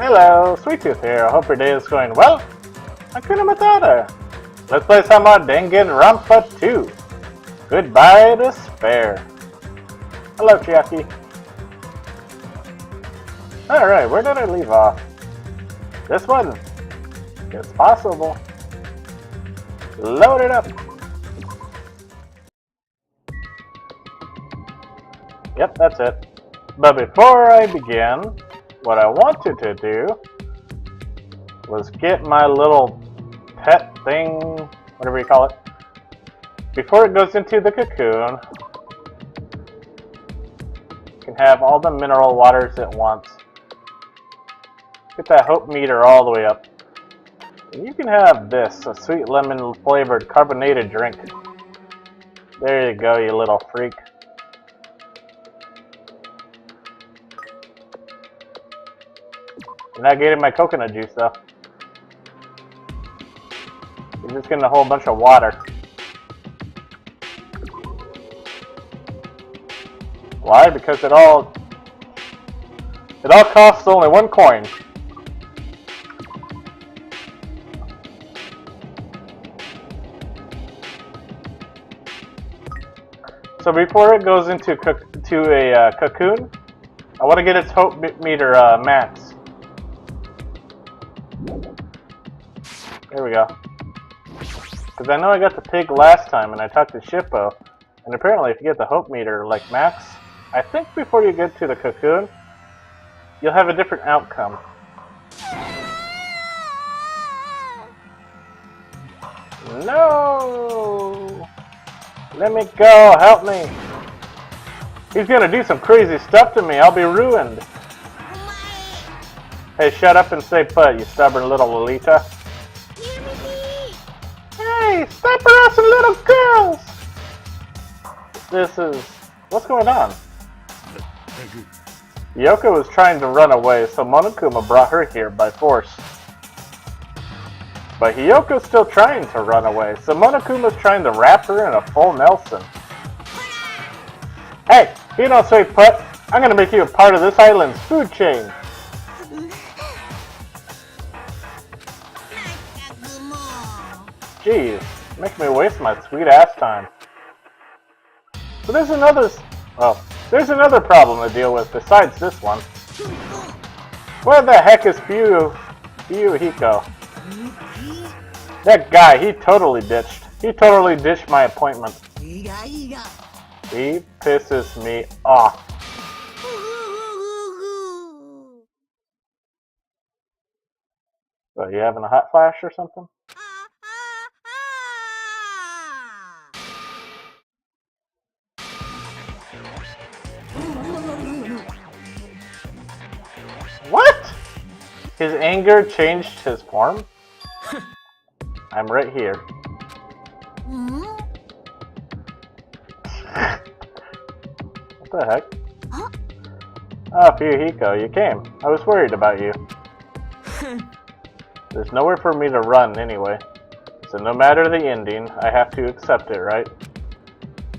Hello, Sweet Tooth here. I hope your day is going well. Hakuna Matata. Let's play some more Danganronpa 2. Goodbye, Despair. Hello, Chiaki. Alright, where did I leave off? This one. It's possible. Load it up. Yep, that's it. But before I begin, what I wanted to do was get my little pet thing, whatever you call it, before it goes into the cocoon. You can have all the mineral waters it wants. Get that hope meter all the way up. And you can have this, a sweet lemon flavored carbonated drink. There you go, you little freak. I'm not getting my coconut juice though. You're just getting a whole bunch of water. Why? Because it all costs only 1 coin. So before it goes into a cocoon, I want to get its hope meter max. There we go. Because I know I got the pig last time and I talked to Shippo, and apparently if you get the hope meter like max, I think before you get to the cocoon, you'll have a different outcome. No! Let me go, help me! He's gonna do some crazy stuff to me, I'll be ruined! Hey, shut up and stay put, you stubborn little Lolita. Hey, stop harassing little girls! This is... what's going on? Yoko was trying to run away, so Monokuma brought her here by force. But Hiyoko's still trying to run away, so Monokuma's trying to wrap her in a full Nelson. Hey, you don't stay put. I'm gonna make you a part of this island's food chain. Jeez, make me waste my sweet ass time. But there's another problem to deal with besides this one. Where the heck is Fuyuhiko? That guy, he totally ditched. He totally ditched my appointment. He pisses me off. What, you having a hot flash or something? What? His anger changed his form? I'm right here. What the heck? Oh, Fuyuhiko, you came. I was worried about you. There's nowhere for me to run anyway. So no matter the ending, I have to accept it, right?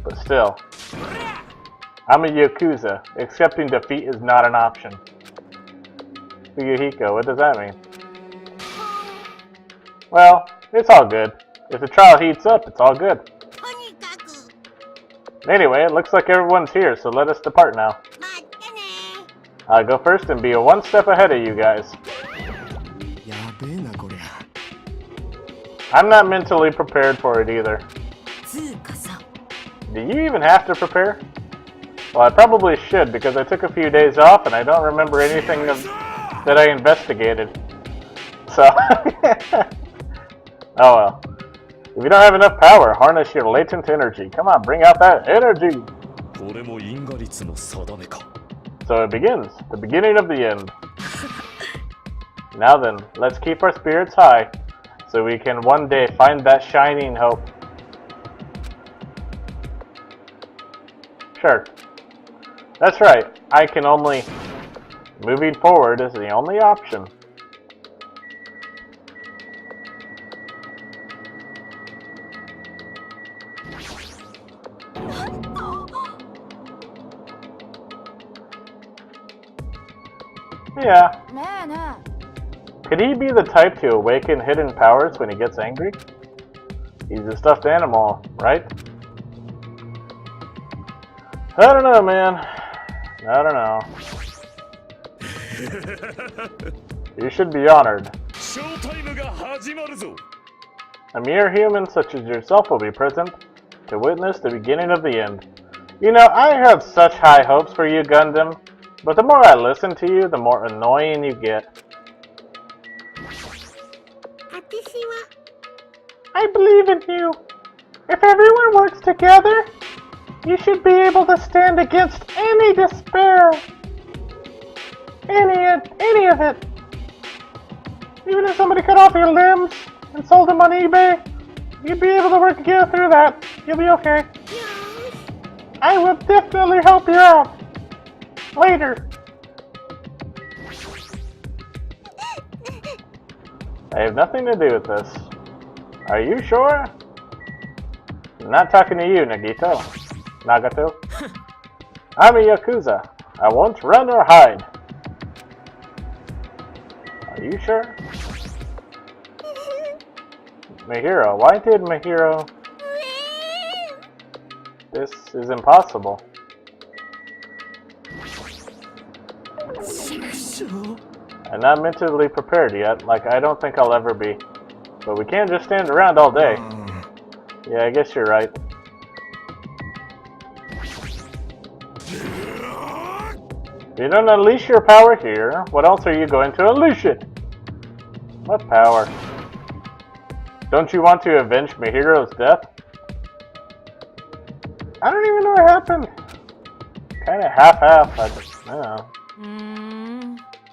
But still. I'm a Yakuza. Accepting defeat is not an option. Fuyuhiko, what does that mean? Well, it's all good. If the trial heats up, it's all good. Anyway, it looks like everyone's here, so let us depart now. I'll go first and be 1 step ahead of you guys. I'm not mentally prepared for it either. Do you even have to prepare? Well, I probably should, because I took a few days off and I don't remember anything that I investigated. So... oh well. If you don't have enough power, harness your latent energy. Come on, bring out that energy! So it begins. The beginning of the end. Now then, let's keep our spirits high, so we can one day find that shining hope. Sure. That's right. I can only... moving forward is the only option. Yeah. Could he be the type to awaken hidden powers when he gets angry? He's a stuffed animal, right? I don't know, man. I don't know. You should be honored. A mere human such as yourself will be present to witness the beginning of the end. You know, I have such high hopes for you, Gundam, but the more I listen to you, the more annoying you get. I believe in you. If everyone works together, you should be able to stand against any despair. Any of it. Even if somebody cut off your limbs and sold them on eBay, you'd be able to work together through that. You'll be okay. I will definitely help you out. Later. I have nothing to do with this. Are you sure? I'm not talking to you, Nagato. I'm a Yakuza. I won't run or hide. Are you sure? Mahiro, why did Mahiro... This is impossible. I'm not mentally prepared yet, like I don't think I'll ever be. But we can't just stand around all day. Yeah, I guess you're right. If you don't unleash your power here, what else are you going to unleash it? What power? Don't you want to avenge Mahiro's death? I don't even know what happened. Kinda half-half, I don't know.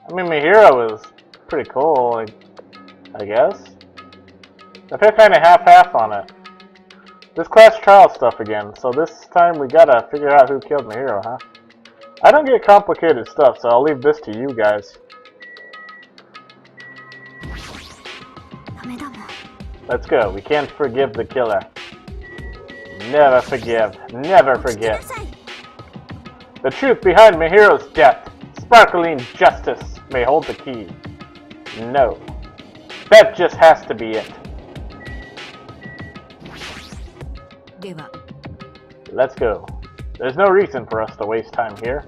I mean, Mahiro was pretty cool, I guess. I feel kinda half-half on it. This class trial stuff again, so this time we gotta figure out who killed Mahiro, huh? I don't get complicated stuff, so I'll leave this to you guys. Let's go. We can't forgive the killer. Never forgive. Never forget. The truth behind Mahiro's death, sparkling justice, may hold the key. No. That just has to be it. Let's go. There's no reason for us to waste time here.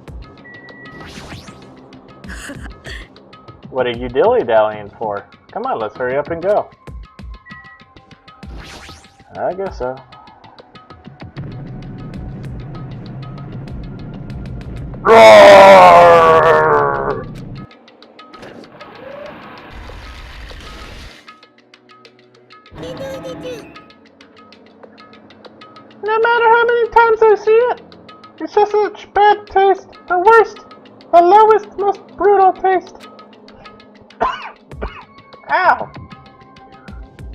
What are you dilly-dallying for? Come on, let's hurry up and go. I guess so. Roar! No matter how many times I see it, it's just such bad taste. The worst, the lowest, most brutal taste. Ow!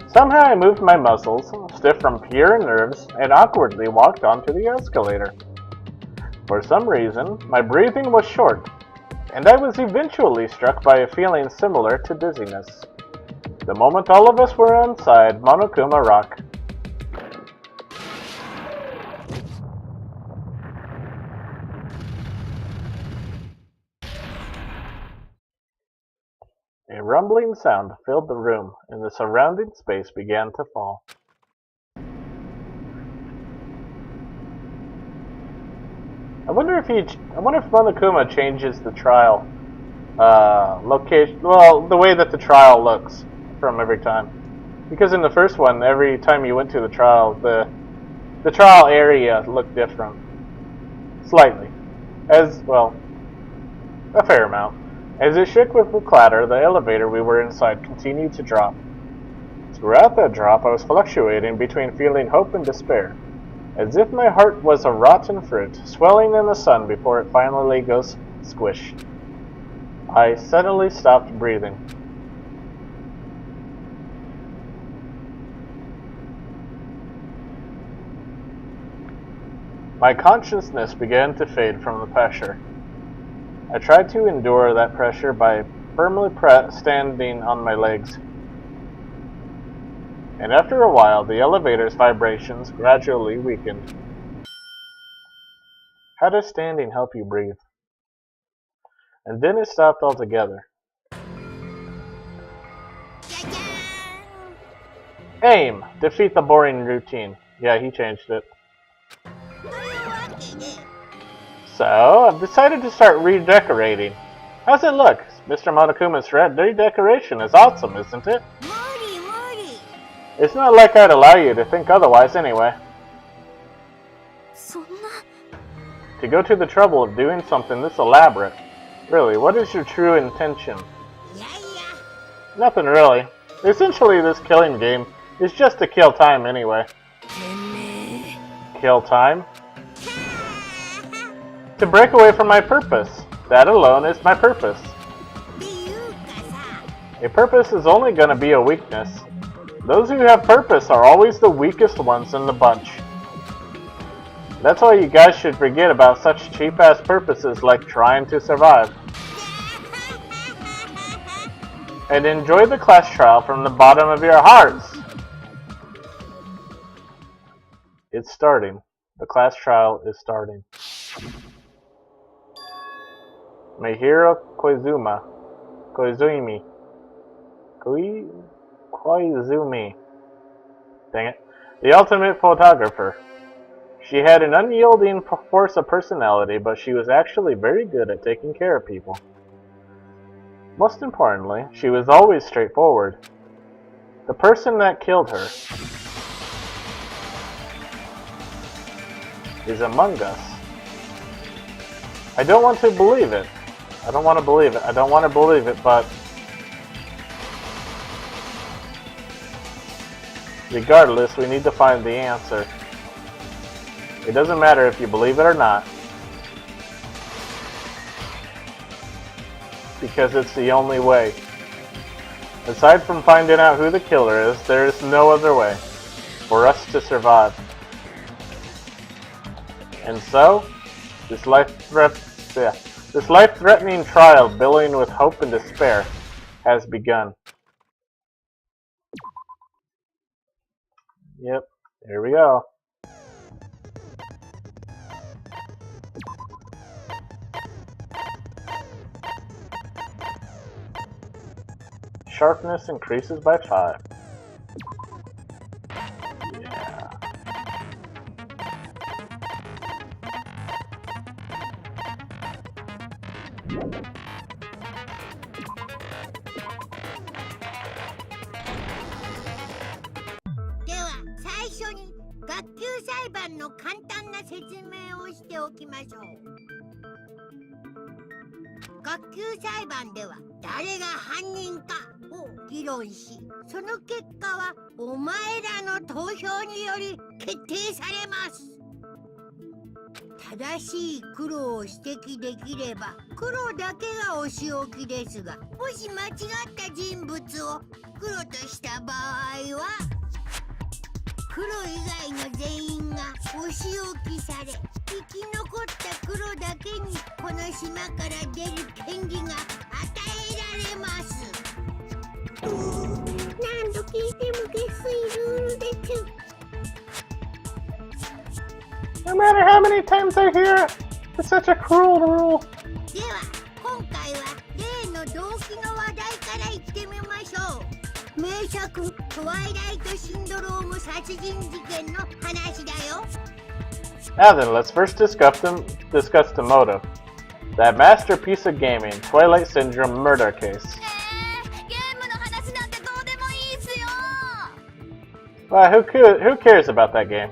Somehow I moved my muscles, stiff from pure nerves, and awkwardly walked onto the escalator. For some reason, my breathing was short, and I was eventually struck by a feeling similar to dizziness. The moment all of us were inside Monokuma Rock, a rumbling sound filled the room, and the surrounding space began to fall. I wonder if Monokuma changes the trial location. Well, the way that the trial looks from every time, because in the first one, every time you went to the trial, the trial area looked different, slightly, as well, a fair amount. As it shook with a clatter, the elevator we were inside continued to drop. Throughout that drop, I was fluctuating between feeling hope and despair, as if my heart was a rotten fruit, swelling in the sun before it finally goes squish. I suddenly stopped breathing. My consciousness began to fade from the pressure. I tried to endure that pressure by firmly standing on my legs. And after a while, the elevator's vibrations gradually weakened. How does standing help you breathe? And then it stopped altogether. Aim. Defeat the boring routine. Yeah, he changed it. So, I've decided to start redecorating. How's it look? Mr. Monokuma's redecoration is awesome, isn't it? It's not like I'd allow you to think otherwise anyway. To go to the trouble of doing something this elaborate. Really, what is your true intention? Nothing really. Essentially, this killing game is just to kill time anyway. Kill time? To break away from my purpose. That alone is my purpose. A purpose is only going to be a weakness. Those who have purpose are always the weakest ones in the bunch. That's why you guys should forget about such cheap-ass purposes like trying to survive. And enjoy the class trial from the bottom of your hearts. It's starting. The class trial is starting. Mihiro Koizumi. Dang it. The ultimate photographer. She had an unyielding force of personality, but she was actually very good at taking care of people. Most importantly, she was always straightforward. The person that killed her is among us. I don't want to believe it. I don't want to believe it. I don't want to believe it, but regardless, we need to find the answer. It doesn't matter if you believe it or not, because it's the only way. Aside from finding out who the killer is, there is no other way for us to survive. And so, this life-threatening trial billowing with hope and despair has begun. Yep, here we go. Sharpness increases by 5. Yeah. No matter how many times I hear it, it's such a cruel rule. Now then, let's first discuss the motive. That masterpiece of gaming, Twilight Syndrome murder case. Who cares about that game?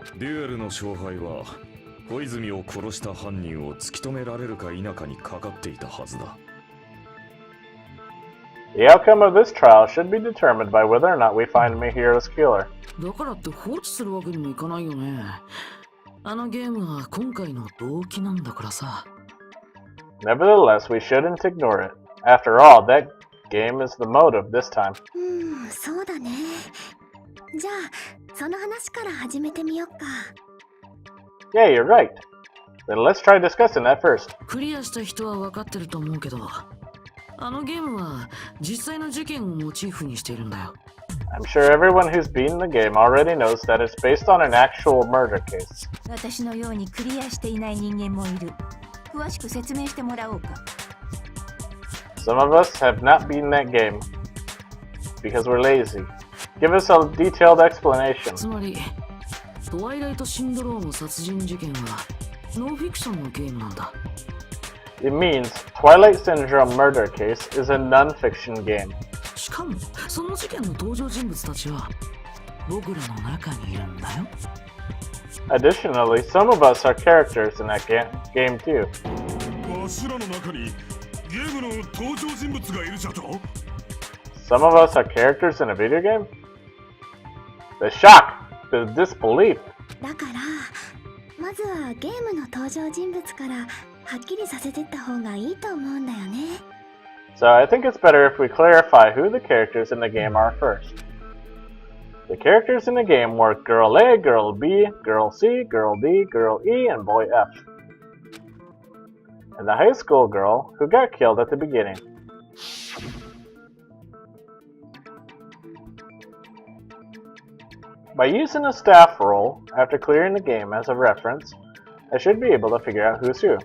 The outcome of this trial should be determined by whether or not we find Mihiro's killer. Nevertheless, we shouldn't ignore it. After all, that game is the motive this time. Yeah, you're right. Then let's try discussing that first. I'm sure everyone who's beaten the game already knows that it's based on an actual murder case. Some of us have not beaten that game because we're lazy. Give us a detailed explanation. つまりトワイライトシンドローム殺人事件はノンフィクションのゲームなんだ。 It means Twilight Syndrome Murder Case is a non-fiction game. しかもその事件の登場人物たちは僕らの中にいるんだよ。 Additionally, some of us are characters in that game too. わしらの中にゲームの登場人物がいるじゃと？ Some of us are characters in a video game? The shock! The disbelief! だからまずはゲームの登場人物からはっきりさせてった方がいいと思うんだよね。 So I think it's better if we clarify who the characters in the game are first. The characters in the game were Girl A, Girl B, Girl C, Girl D, Girl E, and Boy F. And the high school girl who got killed at the beginning. By using a staff roll after clearing the game as a reference, I should be able to figure out who's who.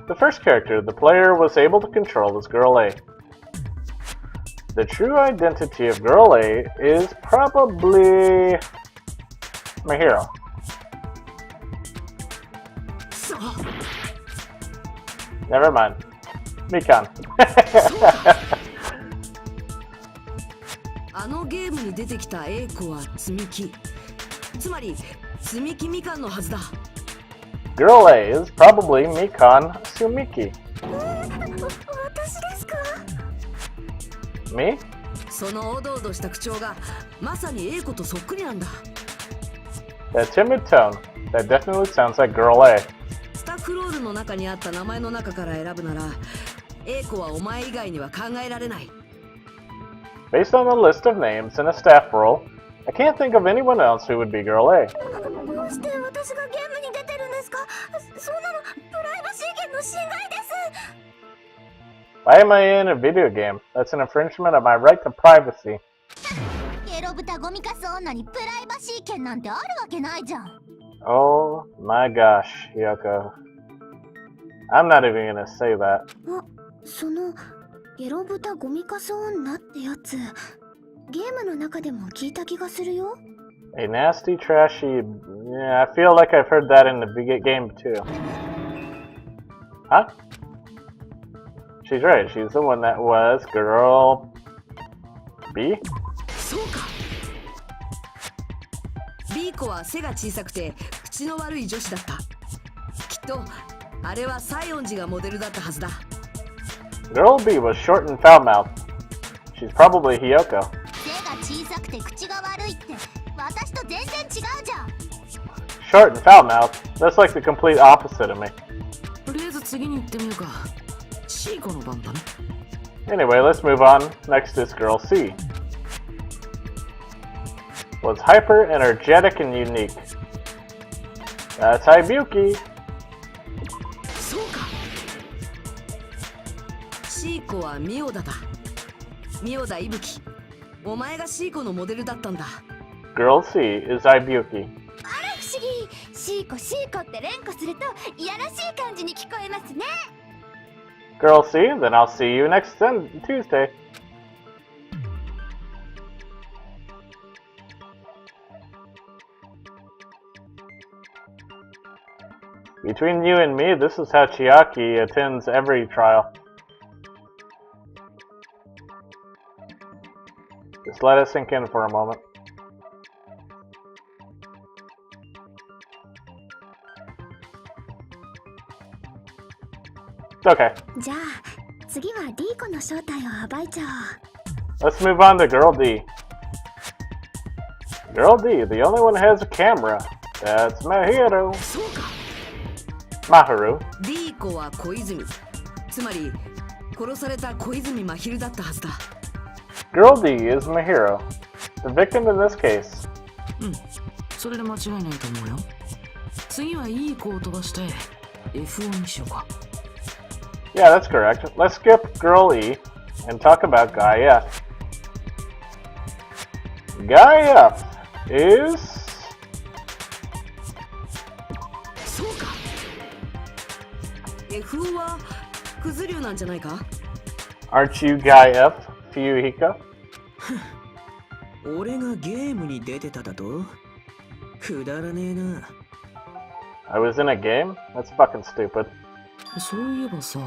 The first character the player was able to control is Girl A. The true identity of Girl A is probably Mahiro. Never mind. Mikan. あのゲームに出てきた A 子は積み木、つまり積み木みかんのはずだ。 Girl A is probably Mikan Sumiki. 私ですか？ Me? そのおどおどした口調がまさに A 子とそっくりなんだ。 That timid tone, that definitely sounds like Girl A. スタッフロールの中にあった名前の中から選ぶなら A 子はお前以外には考えられない。 Based on the list of names in a staff roll, I can't think of anyone else who would be Girl A. どうして私がゲームに出てるんですか？そんなのプライバシー権の侵害です。 Why am I in a video game? That's an infringement of my right to privacy. ゲロ豚ゴミカス女にプライバシー権なんてあるわけないじゃん。 Oh my gosh, Yoko. I'm not even gonna say that. あ、そのゲロ豚ゴミカス女ってやつ、ゲームの中でも聞いた気がするよ。 A nasty, trashy... Yeah, I feel like I've heard that in the game too. Huh? She's right, she's the one that was Girl... B? そうか。B 子は背が小さくて口の悪い女子だった。きっとあれは西園寺がモデルだったはずだ。 Girl B was short and foul-mouthed. She's probably Hiyoko. 背が小さくて口が悪いって私と全然違うじゃん。 Short and foul-mouthed? That's like the complete opposite of me. とりあえず次に行ってみようか。C 子の番だね。 Anyway, let's move on. Next is Girl C. Was hyper, energetic, and unique. That's Haibuki. そうか。C 子はミオダだ。ミオダイブキ。お前が C 子のモデルだったんだ。 Girl C is Haibuki. あら不思議。シーコシーコって連呼するといやらしい感じに聞こえますね。 Girl C, then I'll see you next Tuesday. Between you and me, this is how Chiaki attends every trial. Just let it sink in for a moment. It's okay. じゃあ次は D 子の正体を暴いちゃおう。 Let's move on to Girl D. Girl D, the only one who has a camera. That's Mahiro. そうか。 Maharu. D 子は小泉。つまり殺された小泉真昼だったはずだ。 Girl D is Mahiro, the victim in this case. うん、それで間違いないと思うよ。次はいい子を飛ばして F1 にしようか。 Yeah, that's correct. Let's skip Girl E and talk about Guy F. Guy F is... そうか。F1 はクズ流なんじゃないか？ Aren't you Guy F, Fuyuhiko? 俺がゲームに出てただと？くだらねえな。I was in a game? That's fucking stupid. そういえばさ、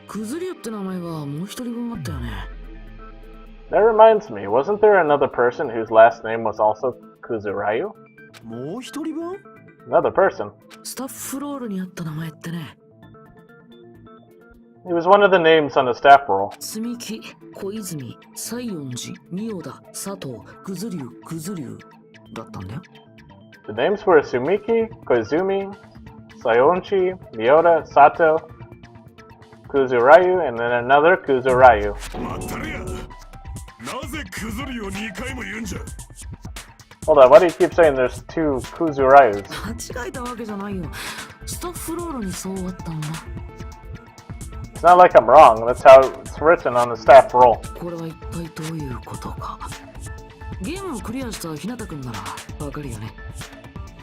クズリュウって名前がもう一人分あったよね。That reminds me, wasn't there another person whose last name was also Kuzurayu? もう一人分？ Another person. スタッフロールにあった名前ってね。He was one of the names on the staff roll. 積木、小泉、西園寺、仁王田、佐藤、クズリュウ、クズリュウだったんだよ。The names were Sumiki, Koizumi, Sayonchi, Miyoda, Sato, Kuzurayu, and then another Kuzurayu. まったりや。なぜクズリを2回も言うんじゃ。 Hold on, why do you keep saying there's two Kuzurayus? 間違えたわけじゃないよ。スタッフロールにそうあったんだ。It's not like I'm wrong, that's how it's written on the staff roll. これは一体どういうことか。ゲームをクリアしたひなたくんならわかるよね。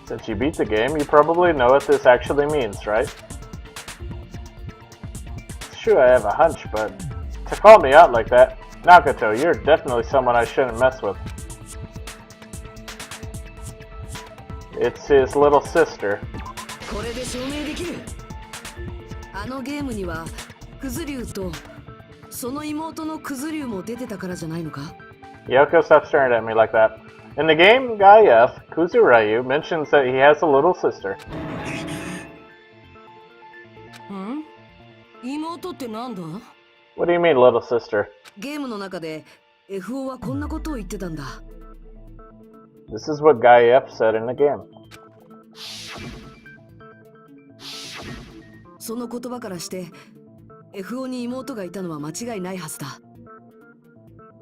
Since you beat the game, you probably know what this actually means, right? Sure, I have a hunch, but to call me out like that, Nagato, you're definitely someone I shouldn't mess with. It's his little sister. これで証明できる。あのゲームにはクズリュウとその妹のクズリュウも出てたからじゃないのか？ Yoko, stop staring at me like that. In the game, Guy F, Kuzurayu mentions that he has a little sister. ん？妹ってなんだ？ What do you mean, little sister? ゲームの中で FO はこんなことを言ってたんだ。This is what Guy F said in the game. その言葉からして FO に妹がいたのは間違いないはずだ。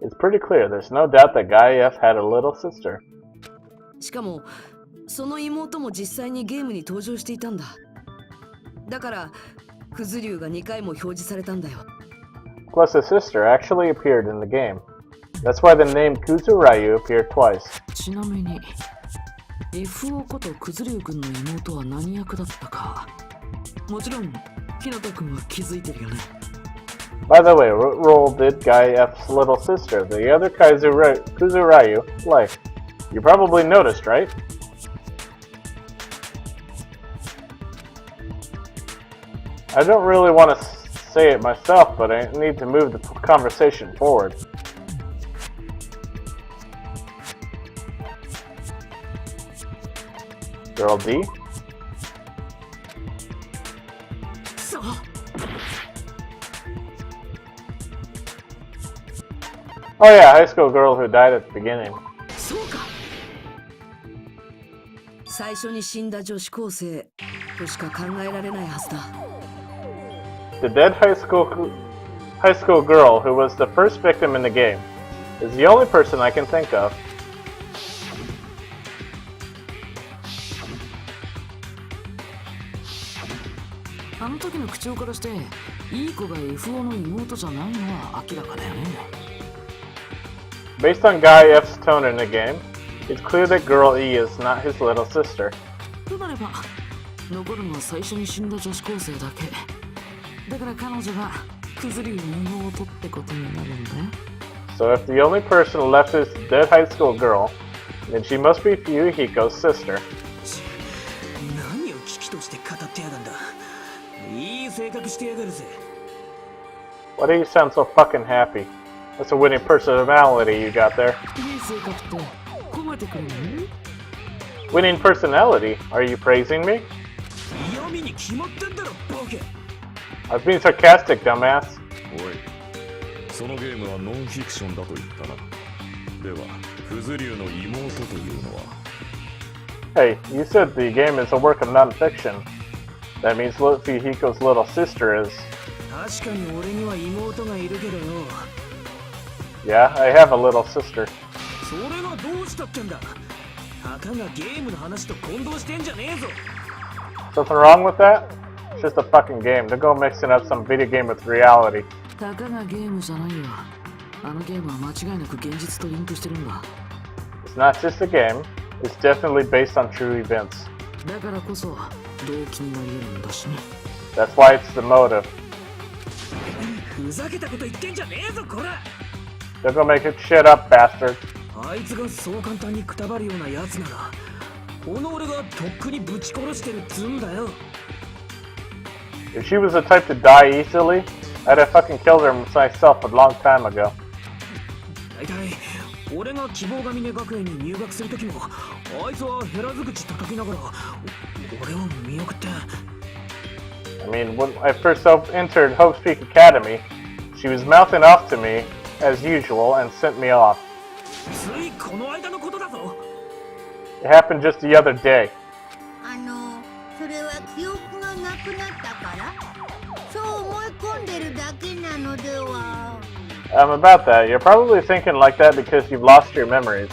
It's pretty clear, there's no doubt that Guy F had a little sister. しかもその妹も実際にゲームに登場していたんだ。だからクズリュウが2回も表示されたんだよ。Plus, his sister actually appeared in the game. That's why the name Kuzurayu appeared twice. ちなみに FO ことクズリュウ君の妹は何役だったか、もちろんひなた君は気づいてるよね。By the way, what role did Guy F's little sister, the other Kuzurayu, play? You probably noticed, right? I don't really want to say it myself, but I need to move the conversation forward. Girl D? そう。Oh yeah, high school girl who died at the beginning. そうか。最初に死んだ女子高生としか考えられないはずだ。The dead high school girl who was the first victim in the game is the only person I can think of. あの時の口調からしていい子が FO の妹じゃないのは明らかだよね。Based on Guy F's tone in the game, it's clear that Girl E is not his little sister. となれば残るのは最初に死んだ女子高生だけ。だから彼女がクズリュウの妹ってことになるんだよ。So if the only person left is the dead high school girl, then she must be Fuyuhiko's sister. 何を危機として語ってやがんだ。いい性格してやがるぜ。 Why do you sound so fucking happy? That's a winning personality you got there. いい性格って褒めてくれるの？ Winning personality? Are you praising me? 嫌味に決まってんだろ、ボケ。I was being sarcastic, dumbass. おい、そのゲームはノンフィクションだと言ったな。では、クズリュウの妹というのは？ Hey, you said the game is a work of non-fiction. That means Fuyuhiko's little sister is... 確かに俺には妹がいるけどよ。Yeah, I have a little sister. それがどうしたってんだ。たかがゲームの話と混同してんじゃねえぞ。 Something wrong with that? It's just a fucking game. Don't go mixing up some video game with reality. たかがゲームじゃないよ。あのゲームは間違いなく現実とリンクしてるんだ。It's not just a game. It's definitely based on true events. だからこそ動機になり得るんだしね。That's why it's the motive. ふざけたこと言ってんじゃねえぞ、こら。Don't go make it shit up, bastard. あいつがそう簡単にくたばるようなやつならこの俺がとっくにぶち殺してるっつうんだよ。 If she was the type to die easily, I'd have fucking killed her myself a long time ago. 大体俺が希望ヶ峰学園に入学する時もあいつは減らず口叩きながら俺を見送って。 I mean, when I first entered Hope's Peak Academy, she was mouthing off to me, as usual, and sent me off. ついこの間のことだぞ。 It happened just the other day. それは記憶がなくなったからそう思い込んでるだけなのでは。About that, you're probably thinking like that because you've lost your memories.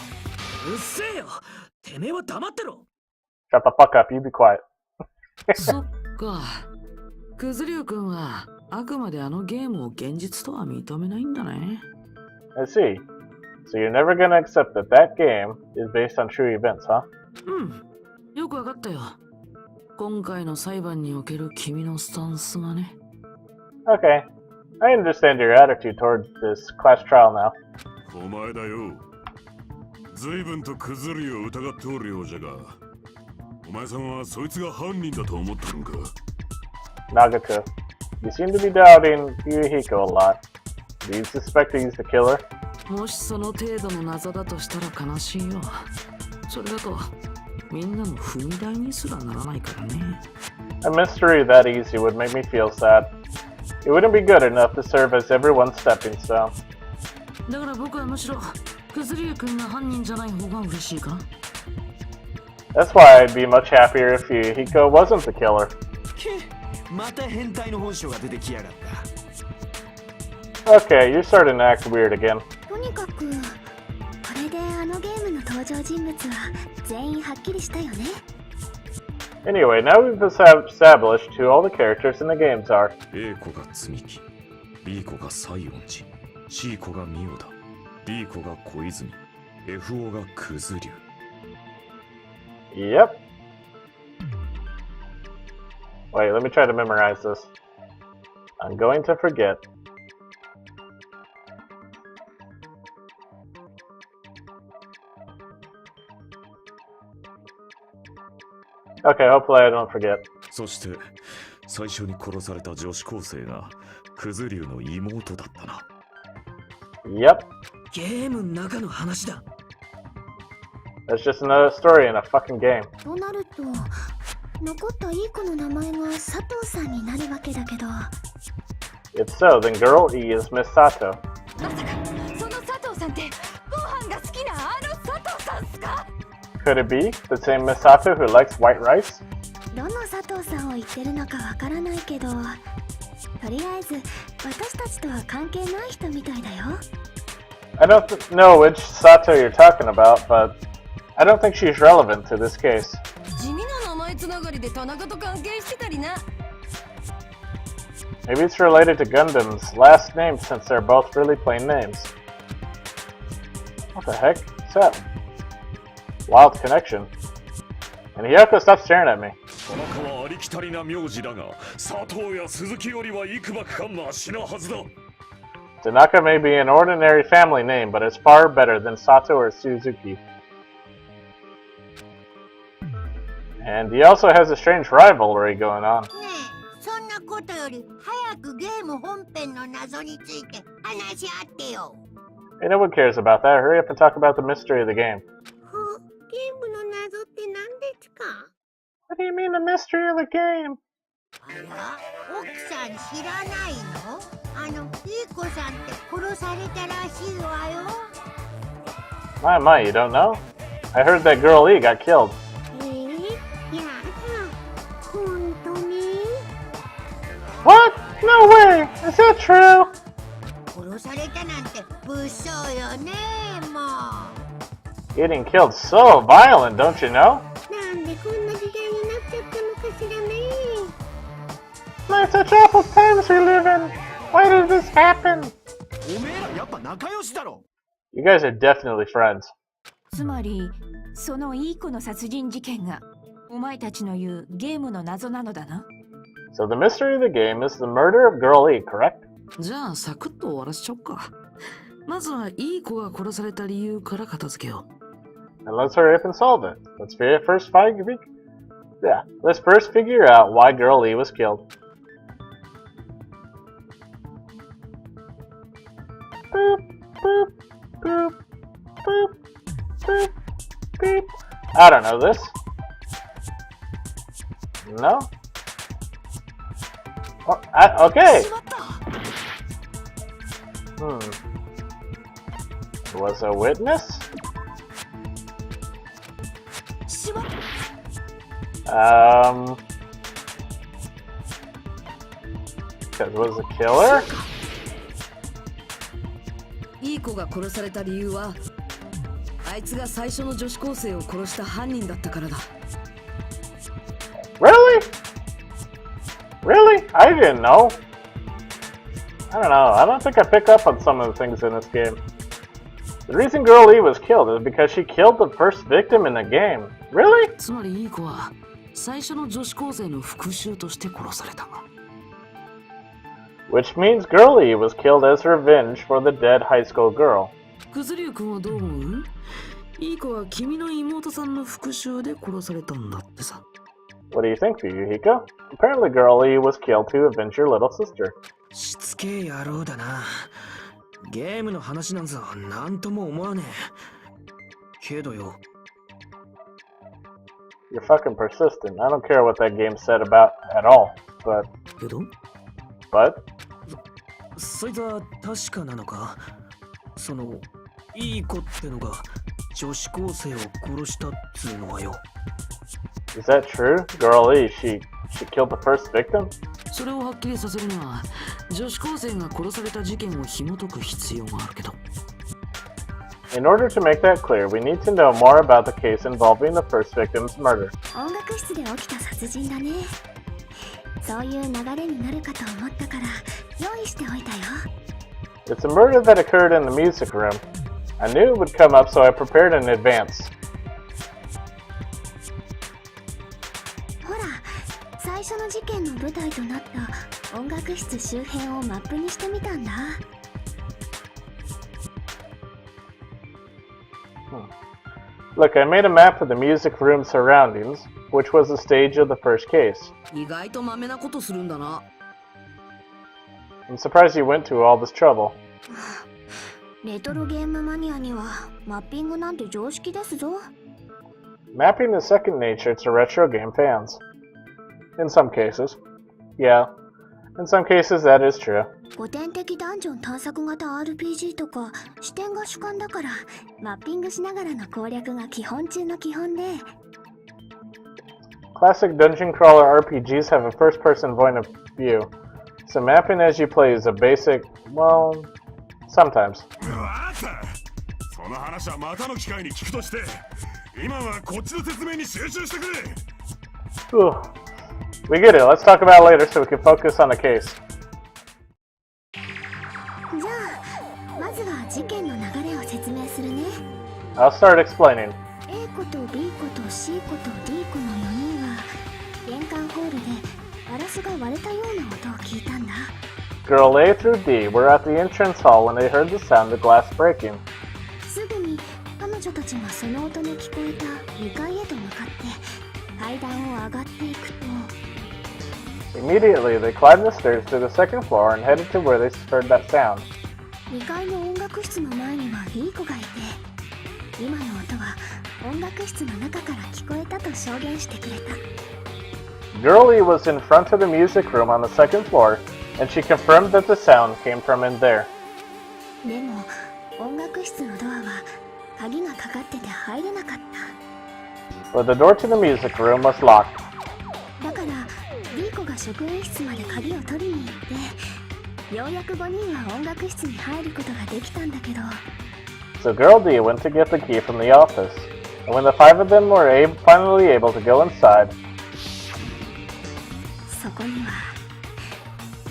うっせえよ。てめえは黙ってろ。 Shut the fuck up, you be quiet. そっか。くずりゅうくんはあくまであのゲームを現実とは認めないんだね。I see. So you're never gonna accept that that game is based on true events, huh? うん。よくわかったよ。今回の裁判における君のスタンスがね。Okay. I understand your attitude towards this class trial now. お前だよ。随分とクズリを疑っておるようじゃが、お前さんはそいつが犯人だと思ったのか。 Nagaku, you seem to be doubting Yuhiko a lot. Do you suspect he's the killer? もしその程度の謎だとしたら悲しいよ。それだとみんなの踏み台にすらならないからね。A mystery that easy would make me feel sad. It wouldn't be good enough to serve as everyone's stepping stone. だから僕はむしろくずりゅうくんが犯人じゃない方が嬉しいかな。That's why I'd be much happier if Yuhiko wasn't the killer. また変態の本性が出てきやがった。 Okay, you're starting to act weird again. とにかくこれであのゲームの登場人物は全員はっきりしたよね。 Anyway, now we've established who all the characters in the games are. A 子が積み木、B 子が西園寺、C 子が三代田、D 子が小泉、FO がくずりゅう。 Yep. Wait, let me try to memorize this. I'm going to forget. Okay, hopefully I don't forget. そして最初に殺された女子高生がくずりゅうの妹だったな。 Yep. ゲームの中の話だ。 That's just another story in a fucking game. となると残ったいい子の名前が佐藤さんになるわけだけど。 If so, then Girl E is Miss Sato. まさかその佐藤さんってご飯が好きなあの佐藤さんっすか？ Could it be the same Miss Sato who likes white rice? どの佐藤さんを言ってるのかわからないけど、とりあえず私たちとは関係ない人みたいだよ。 I don't know which Sato you're talking about, but I don't think she's relevant to this case. 地味な名前つながりで田中と関係してたりな。 Maybe it's related to Gundam's last name since they're both really plain names. What the heck is that? Wild connection. And Hiyoko, stop staring at me. 田中はありきたりな名字だが、佐藤や鈴木よりはいくばくかマシなはずだ。 Tanaka may be an ordinary family name, but it's far better than Sato or Suzuki. And he also has a strange rivalry going on. ねえ、そんなことより早くゲーム本編の謎について話し合ってよ。 Hey, no one cares about that. Hurry up and talk about the mystery of the game. ゲームの謎って何ですか？ What do you mean the mystery of the game? あら、奥さん知らないの？いい子さんって殺されたらしいわよ。 My, you don't know? I heard that girl E got killed. やだ、ほんとに？ What? No way! Is that true? 殺されたなんて物騒よね、もう。 Getting killed so violent, don't you know? なんでこんな時代になっちゃったのかしらね。 My, such awful times we live in. Why did this happen? おめえらやっぱ仲良しだろ。 You guys are definitely friends. つまりそのいい子の殺人事件がお前たちの言うゲームの謎なのだな。 So the mystery of the game is the murder of Girl E, correct? じゃあサクッと終わらせちゃおうか。まずはいい子が殺された理由から片付けよう。 And let's hurry up and solve it. Let's first figure out why Girl E was killed. Boop, boop, boop, boop, boop, beep. I don't know this. No? Oh, okay. Was a witness? Was a killer? いい子が殺された理由はあいつが最初の女子高生を殺した犯人だったからだ。 Really? Really? I didn't know. I don't know. I don't think I pick up on some of the things in this game. The reason Girl E was killed is because she killed the first victim in the game. Really? つまりいい子は最初の女子高生の復讐として殺された。 Which means Girl E was killed as revenge for the dead high school girl. くずりゅうくんはどう思う？いい子は君の妹さんの復讐で殺されたんだってさ。 What do you think, Yukiko? Apparently Girl E was killed to avenge your little sister. しつけえ野郎だな。ゲームの話なんざなんとも思わねえ。けどよ。 You're fucking persistent. I don't care what that game said about at all.けど？ But? そいつは確かなのか？そのいい子ってのが女子高生を殺したっつうのはよ。 Is that true? Girl E, she killed the first victim? それをはっきりさせるには女子高生が殺された事件を紐解く必要があるけど。 In order to make that clear, we need to know more about the case involving the first victim's murder. 音楽室で起きた殺人だね。そういう流れになるかと思ったから用意しておいたよ。 It's a murder that occurred in the music room. I knew it would come up, so I prepared in advance. ほら、最初の事件の舞台となった音楽室周辺をマップにしてみたんだ。 Look, I made a map of the music room surroundings, which was the stage of the first case. 意外とマメなことするんだな。 I'm surprised you went to all this trouble. レトロゲームマニアにはマッピングなんて常識ですぞ。 Mapping is second nature to retro game fans. In some cases. Yeah, in some cases that is true. 古典的ダンジョン探索型 RPG とか視点が主観だからマッピングしながらの攻略が基本中の基本で。 Classic dungeon crawler RPGs have a first-person point of view, so mapping as you play is a basic, well, sometimes. その話はまたの機会に聞くとして、今はこっちの説明に集中してくれ。 Whew. We get it. Let's talk about it later so we can focus on the case. じゃあまずは事件の流れを説明するね。 I'll start explaining. A 子と B 子と C 子と D 子の4人は玄関ホールでガラスが割れたような音を聞いたんだ。 Girl A through D were at the entrance hall when they heard the sound of glass breaking. すぐに彼女たちがその音の聞こえた2階へと向かって階段を上がっていくと Immediately, they climbed the stairs to the second floor and headed to where they heard that sound. 2階の音楽室の前には B 子がいて今の音は音楽室の中から聞こえたと証言してくれた。 Girl E was in front of the music room on the second floor, and she confirmed that the sound came from in there. でも音楽室のドアは鍵がかかってて入れなかった。 But the door to the music room was locked. だから D 子が職員室まで鍵を取りに行ってようやく5人は音楽室に入ることができたんだけど So Girl D went to get the key from the office, and when the five of them were finally able to go inside, そこには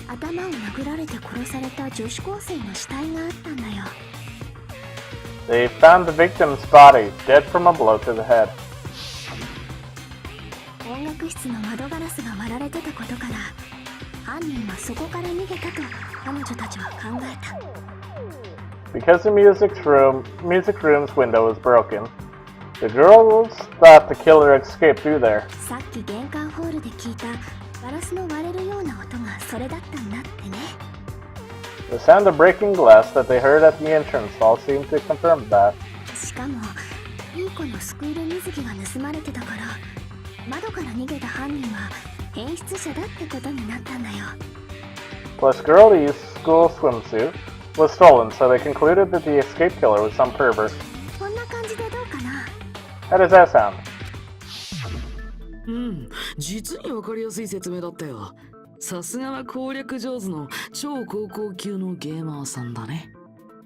頭を殴られて殺された女子高生の死体があったんだよ。 they found the victim's body, dead from a blow to the head. 音楽室の窓ガラスが割られてたことから犯人はそこから逃げたと彼女たちは考えた。Because the music room's window was broken, the girls thought the killer escaped through there. さっき玄関ホールで聞いたガラスの割れるような音がそれだったんだってね。 The sound of breaking glass that they heard at the entrance hall seemed to confirm that. しかもいい子のスクール水着が盗まれてたから、窓から逃げた犯人は変質者だってことになったんだよ。 Plus, Girl E's school swimsuit was stolen, so they concluded that the escape killer was some pervert. こんな感じでどうかな。 How does that sound? うん、実にわかりやすい説明だったよ。さすがは攻略上手の超高校級のゲーマーさんだね。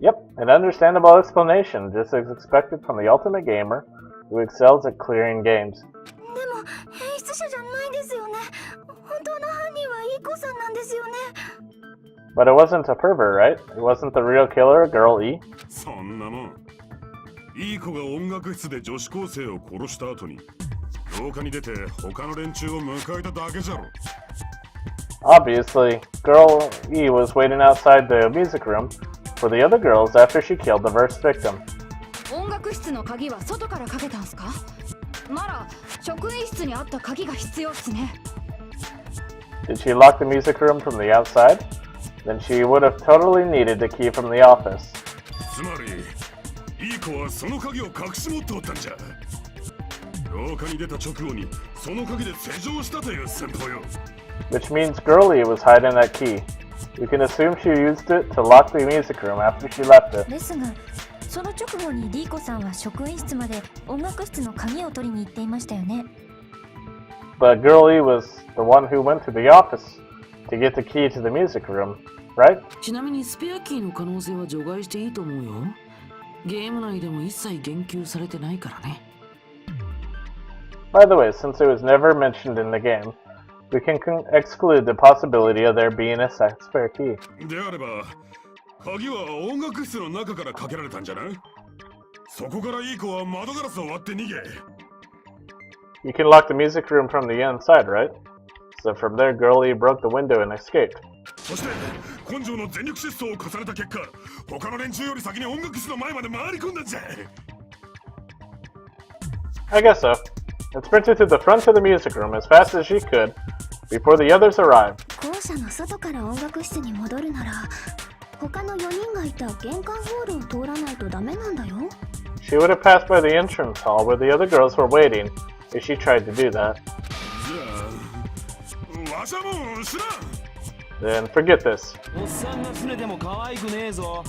Yep, an understandable explanation, just as expected from the ultimate gamer who excels at clearing games. でも変質者じゃないですよね。本当の犯人はいい子さんなんですよね。 But it wasn't a pervert, right? It wasn't the real killer, Girl E? そんなもん。いい子が音楽室で女子高生を殺した後に廊下に出て他の連中を迎えただけじゃろ。 Obviously, Girl E was waiting outside the music room for the other girls after she killed the first victim. 音楽室の鍵は外からかけたんすか？なら職員室にあった鍵が必要っすね。 Did she lock the music room from the outside? Then she would have totally needed the key from the office. つまり、いい子はその鍵を隠し持っておったんじゃ。廊下に出た直後にその鍵で施錠したという戦法よ。 Which means Girl E was hiding that key. You can assume she used it to lock the music room after she left it. ですが、その直後にリーコさんは職員室まで音楽室の鍵を取りに行っていましたよね。But Girl E was the one who went to the office to get the key to the music room, right? ちなみにスペアキーの可能性は除外していいと思うよ。ゲーム内でも一切言及されてないからね。By the way, since it was never mentioned in the game, we can exclude the possibility of there being a spare key. であれば、鍵は音楽室の中からかけられたんじゃな。そこからいい子は窓ガラスを割って逃げ。You can lock the music room from the inside, right? So from there, Girl E broke the window and escaped. そして根性の全力疾走を重ねた結果、他の連中より先に音楽室の前まで回り込んだんじゃ。 I guess so. And sprinted to the front of the music room as fast as she could before the others arrived. 校舎の外から音楽室に戻るなら、他の4人がいた玄関ホールを通らないとダメなんだよ。 She would have passed by the entrance hall where the other girls were waiting if she tried to do that. じゃあ、わしはもう知らん。 Then forget this. おっさんが拗ねても可愛くねえぞ。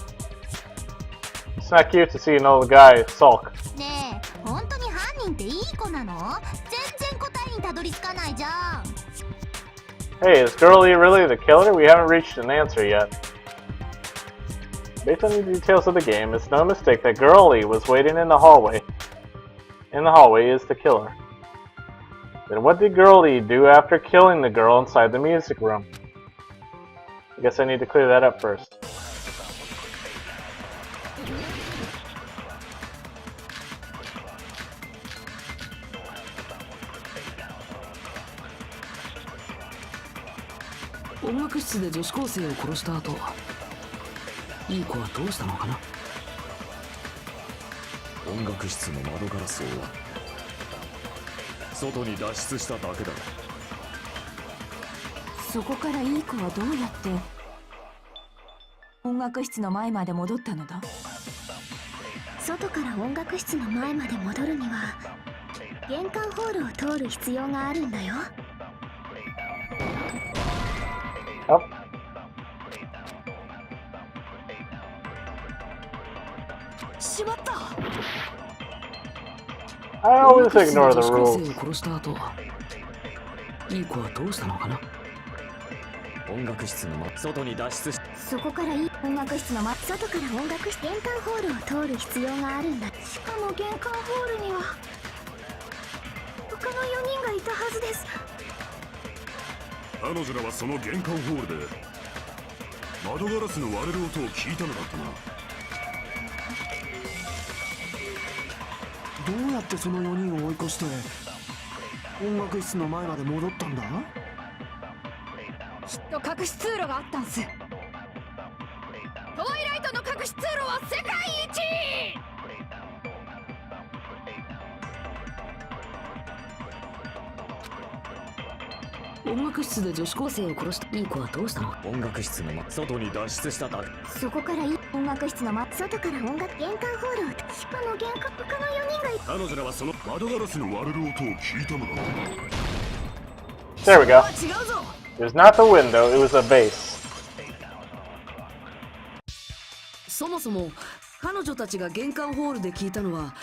It's not cute to see an old guy sulk. ねえ、本当に犯人っていい子なの？全然答えにたどり着かないじゃん。 Hey, is Girl E really the killer? We haven't reached an answer yet. Based on the details of the game, it's no mistake that Girl E was waiting in the hallway. In the hallway is the killer. Then what did Girl E do after killing the girl inside the music room? I guess I need to clear that up first.音楽室で女子高生を殺した後、いい子はどうしたのかな。音楽室の窓ガラスを割って外に脱出しただけだ。そこからいい子はどうやって音楽室の前まで戻ったのだ。外から音楽室の前まで戻るには玄関ホールを通る必要があるんだよ。 Oh. しまった。 I always ignore the 女子高 rules. 生を殺した後、いい子はどうしたのかな。音楽室の外に脱出し、そこからいい音楽室の外から音楽室玄関ホールを通る必要があるんだ。しかも玄関ホールには他の4人がいたはずです。彼女らはその玄関ホールで窓ガラスの割れる音を聞いたのだったな。どうやってその4人を追い越して音楽室の前まで戻ったんだ？きっと隠し通路があったんす。トワイライトの鍵楽出路は世界一。音楽室で女子高生を殺したいい子はどうしたの？音楽室の外に脱出しただけ。そこから音楽室の外から音楽玄関ホールをしかも玄関他の4人がい彼女らはその窓ガラスの割れる音を聞いたのだ。 There we go. 違うぞ。 It was not the window, it was a vase. そもそも彼女たちが玄関ホールで聞いたのは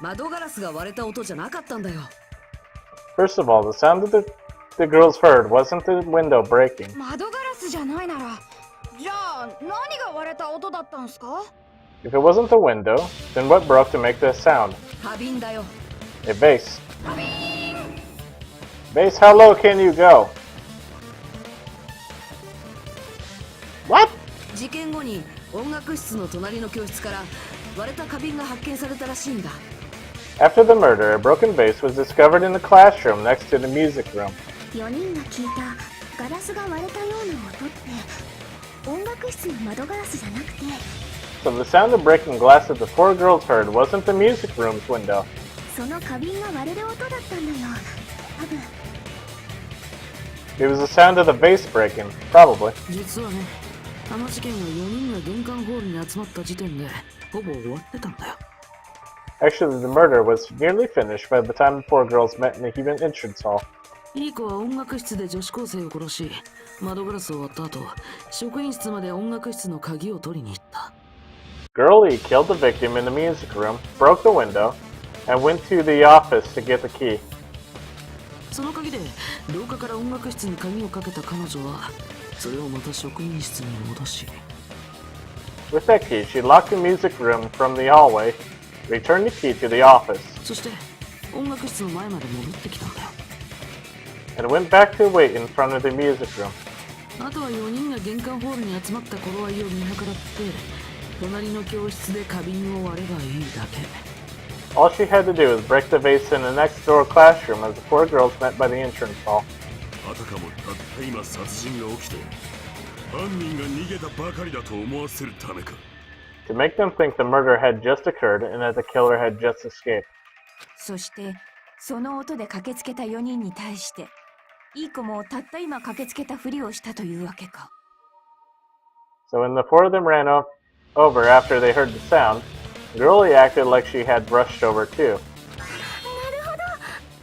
窓ガラスが割れた音じゃなかったんだよ。 First of all, the sound that the girls heard wasn't the window breaking. 窓ガラスじゃないなら、じゃあ何が割れた音だったんすか？ If it wasn't the window, then what broke to make this sound? 花瓶だよ。 A vase. Vase, how low can you go? What? 事件後に音楽室の隣の教室から割れた花瓶が発見されたらしいんだ。 After the murder, a broken vase was discovered in the classroom next to the music room. 4人が聞いたガラスが割れたような音って音楽室の窓ガラスじゃなくて So the sound of breaking glass that the four girls heard wasn't the music room's window. その花瓶が割れる音だったんだよ多分。 It was the sound of the vase breaking, probably. 実はね、あの事件は4人が玄関ホールに集まった時点でほぼ終わってたんだよ。 Actually, the murder was nearly finished by the time the four girls met in the human entrance hall. いい子は音楽室で女子高生を殺し、窓ガラスを割った後、職員室まで音楽室の鍵を取りに行った。 Girl E killed the victim in the music room, broke the window, and went to the office to get the key. その鍵で廊下から音楽室に鍵をかけた彼女は、それをまた職員室に戻し。 With that key, she locked the music room from the hallway, returned the key to the office, そして音楽室の前まで戻ってきたんだよ。 and went back to wait in front of the music room. あとは4人が玄関ホールに集まった頃合いを見計らって、隣の教室で花瓶を割ればいいだけ。 All she had to do was break the vase in the next door classroom as the four girls met by the entrance hall. あたかもたった今殺人が起きて犯人が逃げたばかりだと思わせるためか。 To make them think the murder had just occurred and that the killer had just escaped. そしてその音で駆けつけた4人に対していい子もたった今駆けつけたふりをしたというわけか。 So when the four of them ran over after they heard the sound, Girlie acted like she had brushed over too. なるほど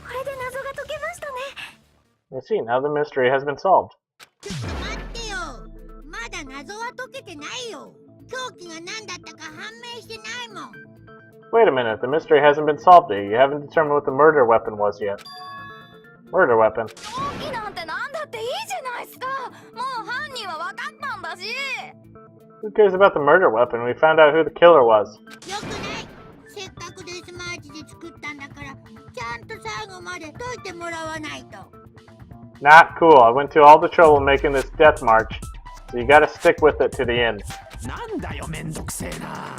これで謎が解けましたね。 You see, now the mystery has been solved. ちょっと待ってよ。まだ謎は解けてないよ。凶器が何だったか判明してないもん。 Wait a minute, the mystery hasn't been solved yet. You haven't determined what the murder weapon was yet. Murder weapon. 凶器なんてなんだっていいじゃないっすか。もう犯人は分かったんだし。 Who cares about the murder weapon? We found out who the killer was. よくない。せっかくデスマーチで作ったんだから、ちゃんと最後まで解いてもらわないと。 Not cool. I went to all the trouble making this death march, so you gotta stick with it to the end. なんだよめんどくせえな。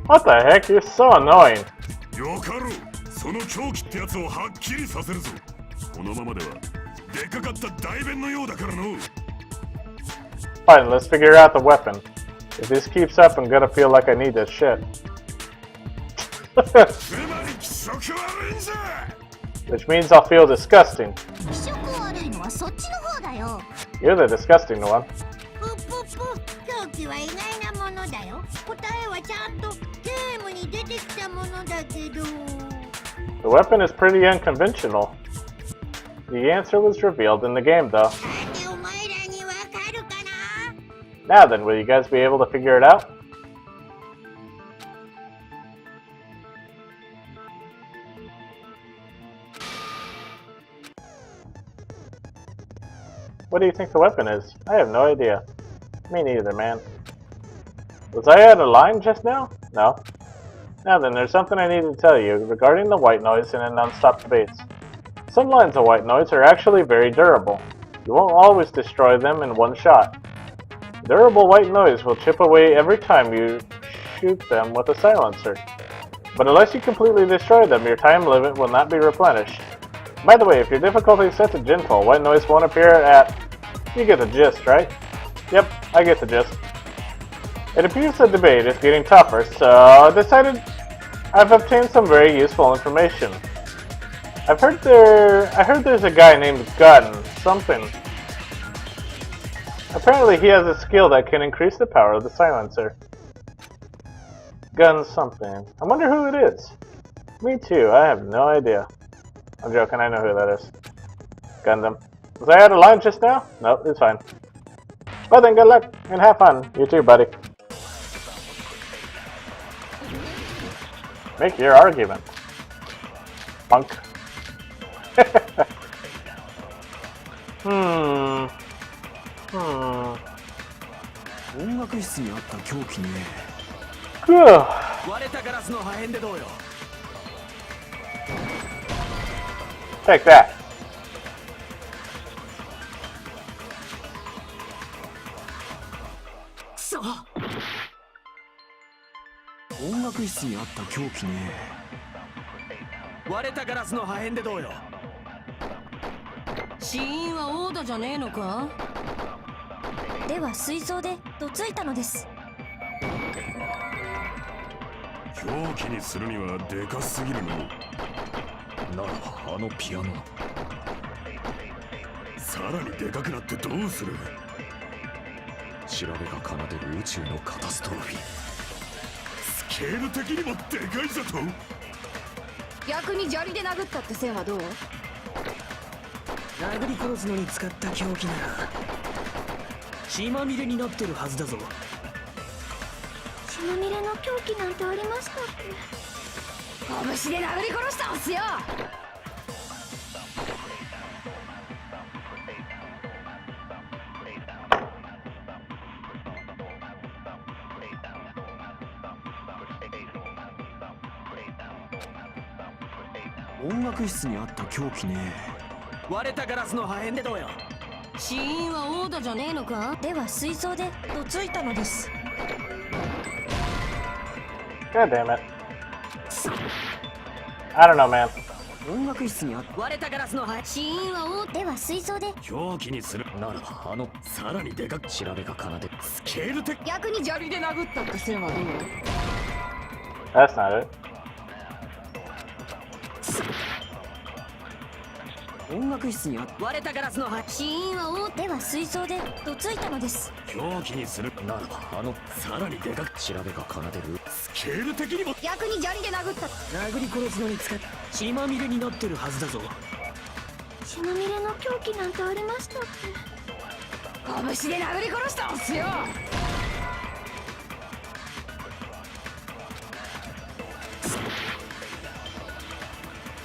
What the heck? You're so annoying. よかろう。その凶器ってやつをはっきりさせるぞ。このままではでかかった大便のようだからの。 Fine, let's figure out the weapon. If this keeps up, I'm gonna feel like I need this shit. つまり気色悪いんじゃ。 Which means I'll feel disgusting. 気色悪いのはそっちの方だよ。 You're the disgusting one. ぷっぷっぷ。凶器は意外なものだよ。答えはちゃんとゲームに出てきたものだけど。 The weapon is pretty unconventional. The answer was revealed in the game, though. なんでお前らにわかるかな？ Now then, will you guys be able to figure it out? What do you think the weapon is? I have no idea. Me neither, man. Was I out of line just now? No. Now then, there's something I need to tell you regarding the white noise and in non-stop debates. Some lines of white noise are actually very durable. You won't always destroy them in one shot. Durable white noise will chip away every time you shoot them with a silencer. But unless you completely destroy them, your time limit will not be replenished. By the way, if your difficulty is set to gentle, white noise won't appear at... You get the gist, right? Yep, I get the gist. It appears the debate is getting tougher, so I decided I've obtained some very useful information. I heard there's a guy named Gun something. Apparently he has a skill that can increase the power of the silencer. Gun something. I wonder who it is. Me too, I have no idea. I'm joking, I know who that is. Gundam. Was I out of line just now? Nope, it's fine. Well then, good luck, and have fun. You too, buddy. Make your argument. Punk. Hmm. 音楽室にあった凶器ね。 Whew. 割れたガラスの破片でどうよ。 Take that. くそ。音楽室にあった凶器ね。割れたガラスの破片でどうよ。死因はオーダじゃねえのか？では水槽でどついたのです。凶器にするにはでかすぎるの。ならばあのピアノ。さらにでかくなってどうする？調べが奏でる宇宙のカタストロフィー。スケール的にもでかいぞと。逆に砂利で殴ったって線はどう？殴り殺すのに使った凶器なら血まみれになってるはずだぞ。血まみれの凶器なんてありましたっけ？拳で殴り殺したんすよ。音楽室にあった凶器ね。割れたガラスの破片でどうよ。死因はオーダじゃねえのか？では水槽でどついたのです。 God damn it. I don't know, man. 音楽室にあった割れたガラスの破片。死因はオーでは水槽で凶器にするならばあのさらにでかく調べが奏でるスケール的。逆に砂利で殴ったって線はどう？ That's not it. 音楽室にあった割れたガラスの破片。死因はオーでは水槽でどついたのです。凶器にするならばあのさらにでかく調べが奏でるスケール的にも。逆に砂利で殴った。殴り殺すのに使った血まみれになってるはずだぞ。血まみれの凶器なんてありましたっけ？拳で殴り殺したんすよ。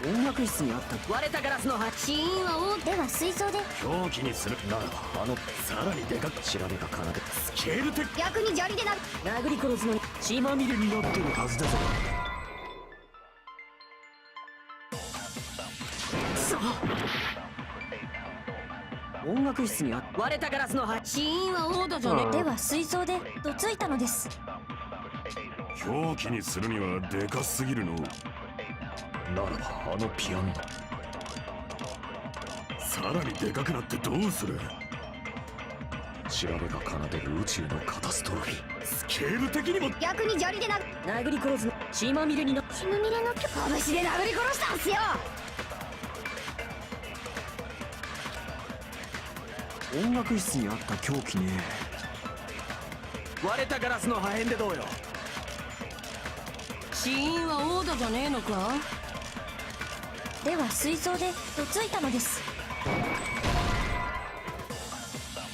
音楽室にあった割れたガラスの破片。死因はオーでは水槽で凶器にするならばあのさらにでかく調べが奏でるスケール的。逆に砂利で殴り殺すのに血まみれになってるはずだぞ。音楽室にあった割れたガラスの破片。死因はオーダじゃねえ。では水槽でどついたのです。凶器にするにはでかすぎるの。ならばあのピアノだ。さらにでかくなってどうする？調べが奏でる宇宙のカタストロフィースケール的にも。逆に砂利で殴り殺すの血まみれにな血まみれの凶器。拳で殴り殺したんすよ。音楽室にあった凶器ね。割れたガラスの破片でどうよ。死因はオーダじゃねえのか？では水槽でどついたのです。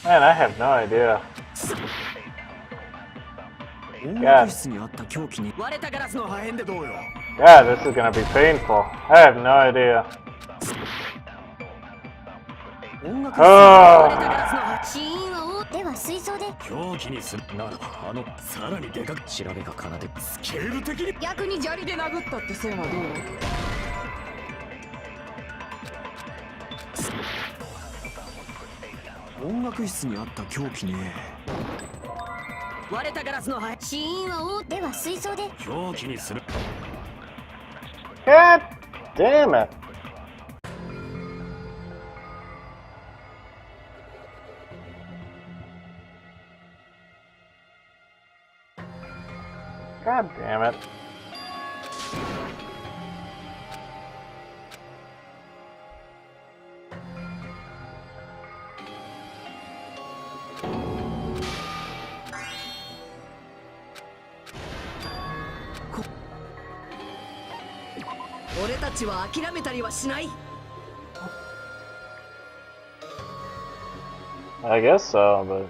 Man, I have no idea. 音楽室にあった凶器ね。割れたガラスの破片でどうよ。Yeah, this is gonna be painful. I have no idea. 音楽室に割れたガラスの破片。死因はオーでは水槽で凶器にするならばあのさらにでかく調べが奏でるスケール的に。逆に砂利で殴ったって線はどう？音楽室にあった凶器ね。割れたガラスの破片。死因はオーでは水槽で凶器にする。 God damn it. God damn it. I guess so, but...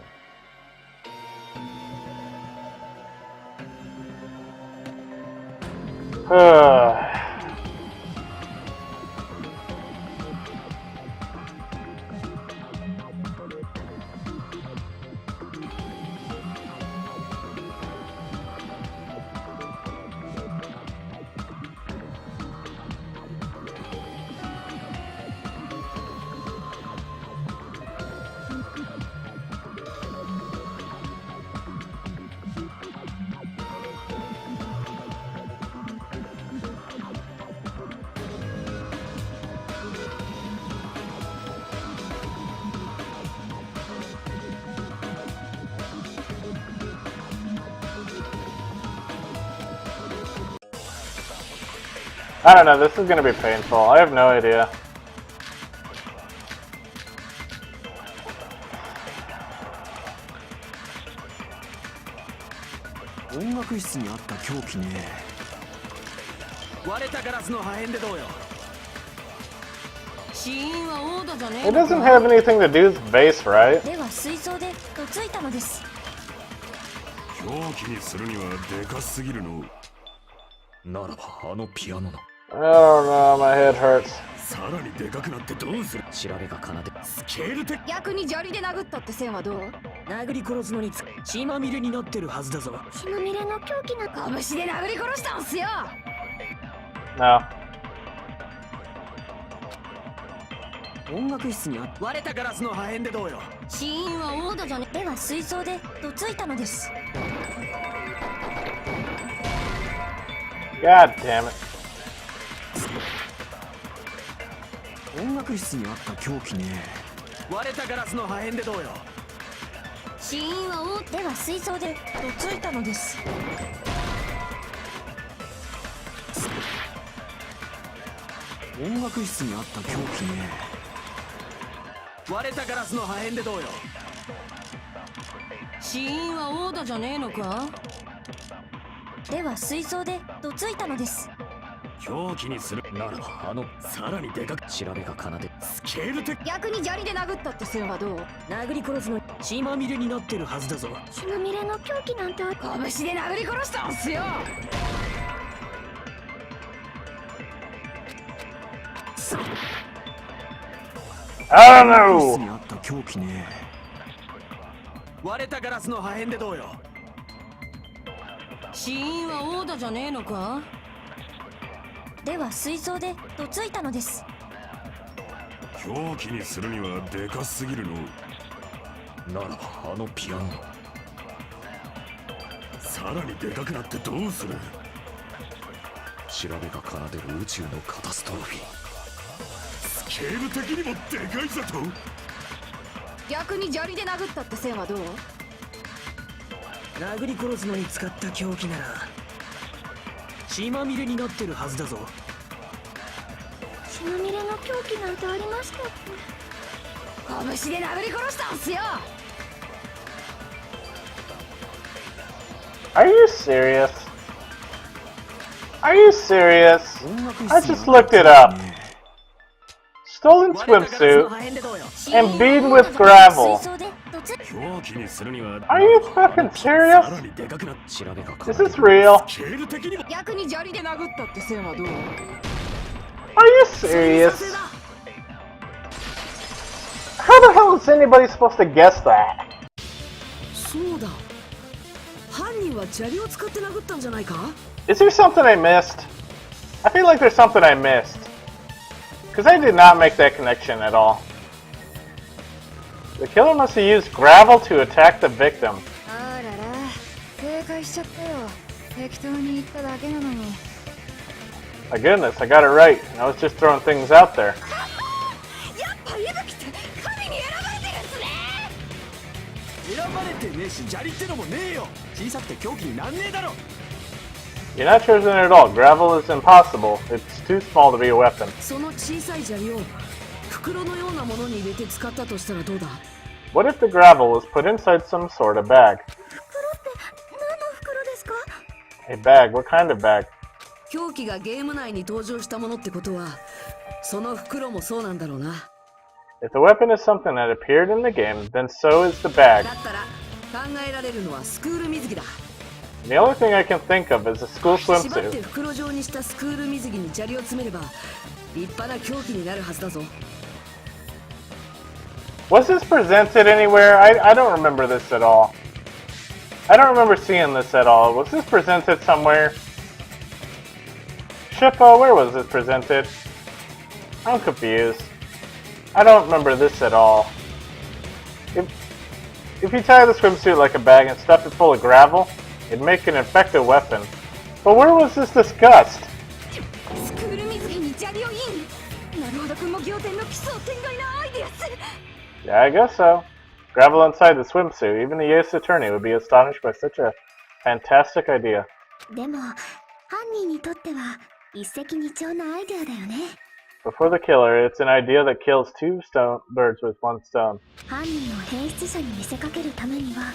I don't know, this is gonna be painful. I have no idea. It doesn't have anything to do with bass, right? では水槽でとついたのです。狂気にするにはでかすぎるの。ならばあのピアノの。I don't know, my head hurts. さらにでかくなってどうする。調べが奏でスケール的。逆に砂利で殴ったって線はどう？殴り殺すのに血まみれになってるはずだぞ。血まみれの凶器なんか拳で殴り殺したんすよ。 No. 音楽室に割れたガラスの破片でどうよ。死因はオーダじゃね。では水槽でとついたのです。 God damn it. 音楽室にあった凶器ね。割れたガラスの破片でどうよ。死因はオーでは水槽でとついたのです。音楽室にあった凶器ね。割れたガラスの破片でどうよ。死因はオーダじゃねえのか。では水槽でとついたのです。狂気にするならばあのさらにでかく調べが奏でスケール的。逆に砂利で殴ったって線はどう？殴り殺すのに血まみれになってるはずだぞ。血まみれの凶器なんて拳で殴り殺したんすよ。 I don't 室 know. にあった凶器ね。割れたガラスの破片でどうよ。死因はオーダじゃねえのか。では水槽でとついたのです。狂気にするにはでかすぎるの。ならばあのピアノのさらにでかくなってどうする。調べが奏でる宇宙のカタストロフィー。 スケール的にもでかいぞと。逆に砂利で殴ったって線はどう？殴り殺すのに使った凶器なら血まみれになってるはずだぞ。血まみれの凶器なんてありましたっけ。拳で殴り殺したんすよ。 Are you serious? Are you serious? I just looked it up. Stolen swimsuit and beaten with gravel. 狂気にするには Are you fucking serious? さらにでかくなって調べが Is this real? スケール的にも。逆に砂利で殴ったって線はどう？ Are you serious? How the hell is anybody supposed to guess that? そうだ。犯人は砂利を使って殴ったんじゃないか？ Is there something I missed? I feel like there's something I missed. Because I did not make that connection at all. The killer must have used gravel to attack the victim. あらら、正解しちゃったよ。適当に言っただけなのに。 My goodness, I got it right. I was just throwing things out there. やっぱ伊吹って神に選ばれてるんすね。選ばれてねえし砂利ってのもねえよ。小さくて凶器になんねえだろ。You're not chosen at all. Gravel is impossible. It's too small to be a weapon. その小さい砂利を袋のようなものに入れて使ったとしたらどうだ？ What if the gravel was put inside some sort of bag? 袋って何の袋ですか？ A bag? What kind of bag? 凶器がゲーム内に登場したものってことは、その袋もそうなんだろうな。If the weapon is something that appeared in the game, then so is the bag. だったら考えられるのはスクール水着だ。 The only thing I can think of is a school 縛って swimsuit. 袋状にしたスクール水着に砂利を詰めれば立派な凶器になるはずだぞ。 Was this presented anywhere? I don't remember this at all. I don't remember seeing this at all. Was this presented somewhere? Shippo, where was this presented? I'm confused. I don't remember this at all. If you tie the swimsuit like a bag and stuff it full of gravel, it'd make an effective weapon. But where was this discussed? スクール水着に砂利をイン。なるほど、君も仰天の奇想天外なアイデアっす。 Yeah, I guess so. Gravel inside the swimsuit. Even the Ace Attorney would be astonished by such a fantastic idea. でも犯人にとっては一石二鳥なアイデアだよね。 But for the killer, it's an idea that kills two birds with one stone. 犯人の変質者に見せかけるためには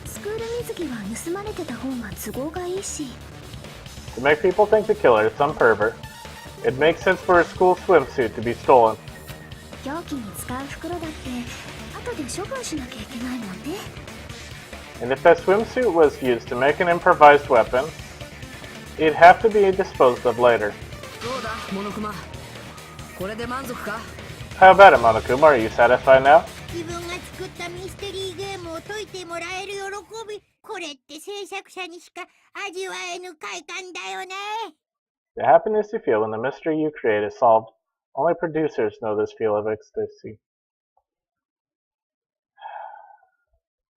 スクール水着は盗まれてた方が都合がいいし。 To make people think the killer is some pervert, it makes sense for a school swimsuit to be stolen. 凶器に使う袋だって後で処分しなきゃいけないもんね。 And if that swimsuit was used to make an improvised weapon, it'd have to be disposed of later. どうだ、モノクマ。これで満足か？ How about it, Monokuma? Are you satisfied now? 自分が作ったミステリーゲームを解いてもらえる喜び、これって制作者にしか味わえぬ快感だよね。 The happiness you feel when the mystery you create is solved. Only producers know this feel of ecstasy.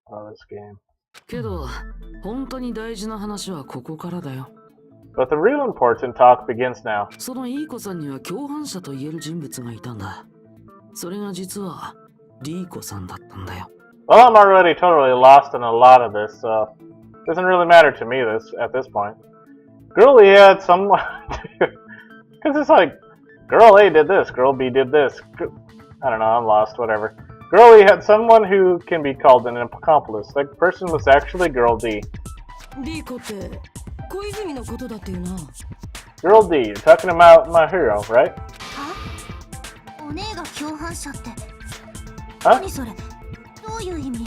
Oh, this game. けど、本当に大事な話はここからだよ。 But the real important talk begins now. そのいい子さんには共犯者と言える人物がいたんだ。それが実はリーコさんだったんだよ。 Well, I'm already totally lost in a lot of this, so it doesn't really matter to me at this point. Girl E had someone, because it's like, Girl A did this, Girl B did this. I don't know, I'm lost, whatever. Girl E had someone who can be called an accomplice. That person was actually Girl D. リーコって小泉のことだっていうな。 Girl D, you're talking about my hero, right? は？お姉が共犯者って Huh? 何それ？どういう意味？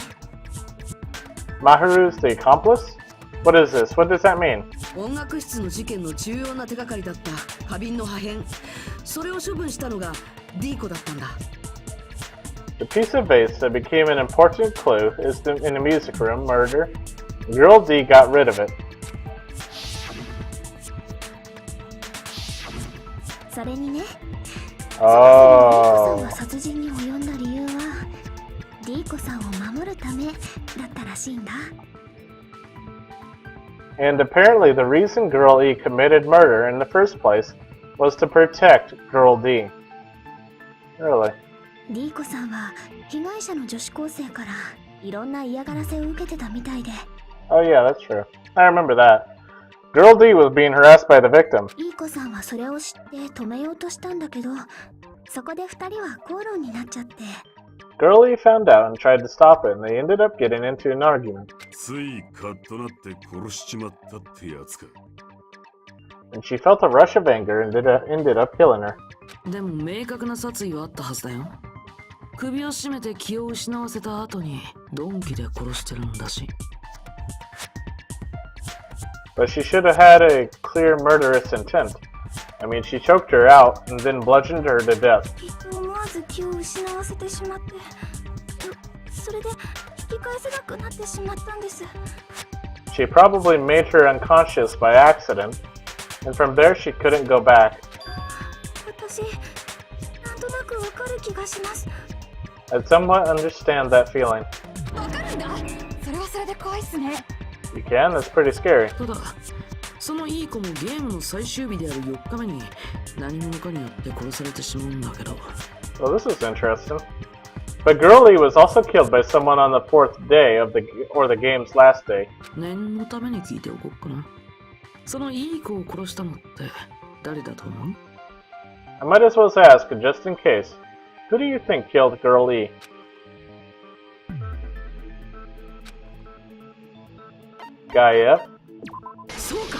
Maharu's the accomplice? What is this? What does that mean? 音楽室の事件の重要な手がかりだった花瓶の破片。それを処分したのがリーコだったんだ。 The piece of vase that became an important clue is in the music room murder. Girl D got rid of it. それにね。 Oh. そもそもリーコさんが殺人に及んだ理由はリーコさんを守るためだったらしいんだ。 And apparently the reason Girl E committed murder in the first place was to protect Girl D. Really? リーコさんは被害者の女子高生からいろんな嫌がらせを受けてたみたいで。 Oh yeah, that's true. I remember that. Girl D was being harassed by the victim. リーコさんはそれを知って止めようとしたんだけど、そこで二人は口論になっちゃって。 Girl E found out and tried to stop it, and they ended up getting into an argument. ついカッとなって殺しちまったってやつか。 And she felt a rush of anger and ended up killing her. でも明確な殺意はあったはずだよ。首を絞めて気を失わせた後に鈍器で殺してるんだし。 But she should have had a clear murderous intent. I mean, she choked her out and then bludgeoned her to death. きっと思わず気を失わせてしまって、それで引き返せなくなってしまったんです。 She probably made her unconscious by accident, and from there she couldn't go back. 私、なんとなくわかる気がします。 I'd somewhat understand that feeling. わかるんだ。それはそれで怖いっすね。 You can? That's pretty scary. ただ、そのいい子もゲームの最終日である4日目に何者かによって殺されてしまうんだけど。 Well, this is interesting. But Girlie was also killed by someone on the fourth day of the game's last day. 念のために聞いておこうかな。そのいい子を殺したのって誰だと思う？ I might as well ask, just in case. Who do you think killed Girl E? Guy F? そうか。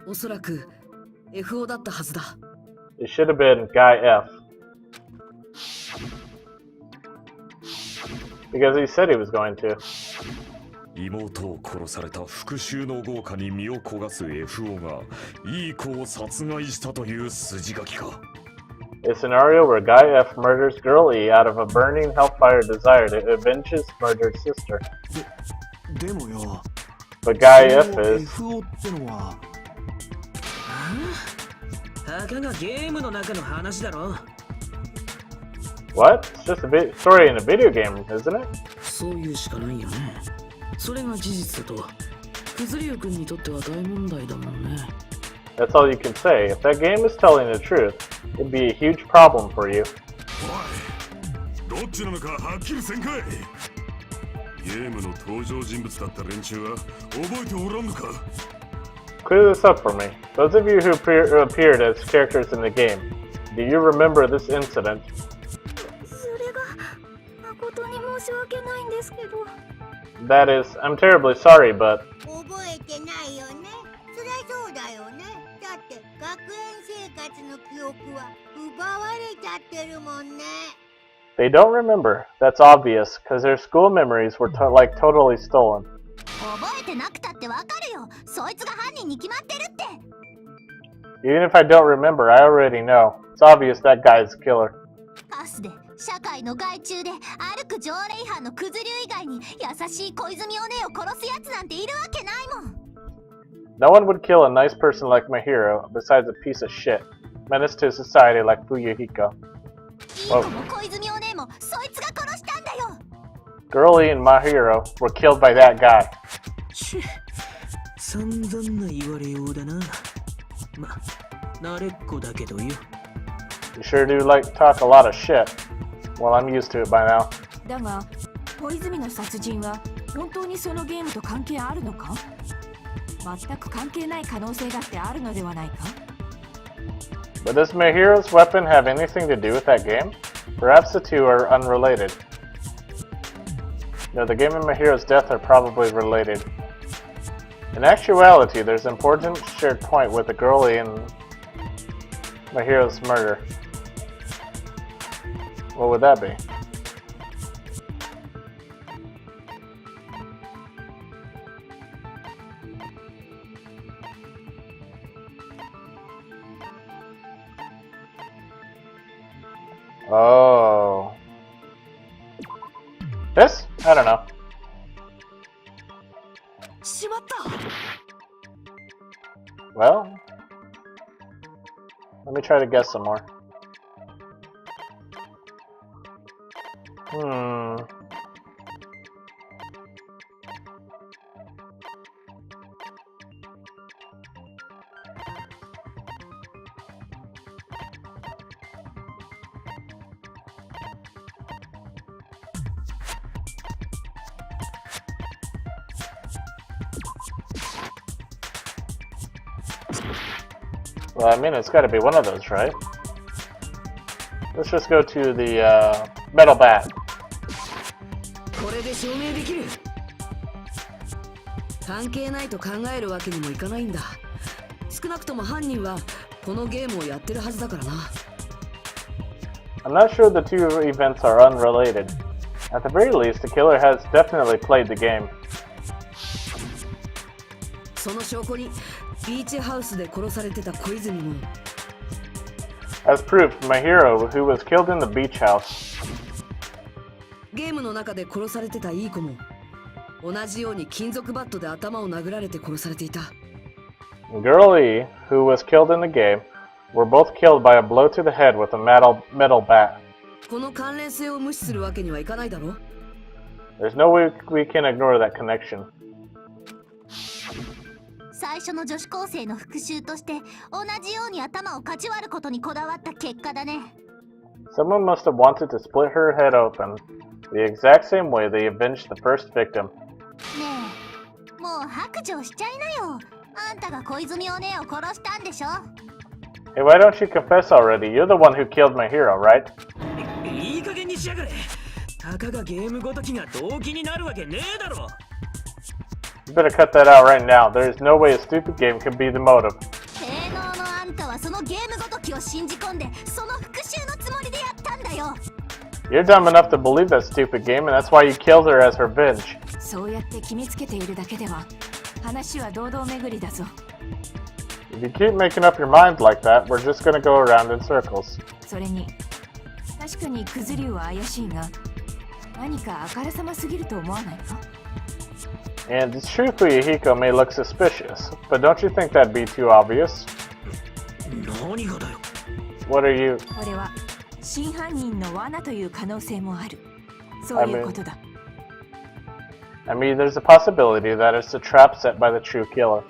おそらく FO だったはずだ。It should have been Guy F. Because he said he was going to. 妹を殺された復讐の豪華に身を焦がす FO がいい子を殺害したという筋書きか。A scenario where Guy F murders Girl E out of a burning hellfire desire to avenge his murdered sister. でもよ、 But Guy F is... FO ってのはたかがゲームの中の話だろ。 What? It's just a story in a video game, isn't it? そういうしかないよね。それが事実だと、クズリュウ君にとっては大問題だもんね。That's all you can say. If that game is telling the truth, it'd be a huge problem for you. おい、どっちなのかはっきりせんかい。ゲームの登場人物だった連中は覚えておらんのか。 Clear this up for me. Those of you who appeared as characters in the game, do you remember this incident? それが誠に申し訳ないんですけど。 That is, I'm terribly sorry, but 覚えてないよね。そりゃそうだよね。だって学園生活の記憶は奪われちゃってるもんね。 they don't remember. That's obvious, because their school memories were totally stolen. 覚えてなくたってわかるよ。そいつが犯人に決まってるって。 Even if I don't remember, I already know. It's obvious that guy's the killer. カスで社会の害虫で歩く条例違反のクズ流以外に優しい小泉お姉を殺すやつなんているわけないもん。 No one would kill a nice person like my hero, besides a piece of shit. Menace to society like Fuyuhiko. いい子も小泉お姉もそいつが殺したんだよ。 Girlie and my hero were killed by that guy. ち散々な言われようだな。ま、慣れっこだけどよ。 You sure do talk a lot of shit. Well, I'm used to it by now. だが小泉の殺人は本当にそのゲームと関係あるのか？全く関係ない可能性だってあるのではないか？ But does my hero's weapon have anything to do with that game? Perhaps the two are unrelated. No, the game and my hero's death are probably related. In actuality, there's an important shared point with the girlie and my hero's murder. What would that be? Oh. This? I don't know. しまった。 Well, let me try to guess some more. Well, I mean, it's got to be one of those, right? Let's just go to the metal bat. これで証明できる。関係ないと考えるわけにもいかないんだ。少なくとも犯人はこのゲームをやってるはずだからな。I'm not sure the two events are unrelated. At the very least, the killer has definitely played the game. その証拠にビーチハウスで殺されてた小泉も As proof, my hero, who was killed in the beach house. ゲームの中で殺されてたいい子も同じように金属バットで頭を殴られて殺されていた。 Girl E, who was killed in the game, were both killed by a blow to the head with a metal bat. この関連性を無視するわけにはいかないだろ。 There's no way we can ignore that connection. 最初の女子高生の復讐として同じように頭をかち割ることにこだわった結果だね。 Someone must have wanted to split her head open the exact same way they avenged the first victim. ねえ、もう白状しちゃいなよ。あんたが小泉お姉を殺したんでしょ。 Hey, why don't you confess already? You're the one who killed my hero, right? いい加減にしやがれ。たかがゲームごときが動機になるわけねえだろ。 You better cut that out right now. There is no way a stupid game can be the motive. 性能のあんたはそのゲームごときを信じ込んで、その復讐のつもりでやったんだよ。 You're dumb enough to believe that stupid game, and that's why you killed her as revenge. そうやって決めつけているだけでは話は堂々巡りだぞ。 If you keep making up your minds like that, we're just gonna go around in circles. それに確かにクズ竜は怪しいが、何かあからさますぎると思わないか？ And it's true Fuyuhiko may look suspicious, but don't you think that'd be too obvious? 何がだよ。 What are you... これは真犯人の罠という可能性もある。そういうことだ。I mean, there's a possibility that it's a trap set by the true killer.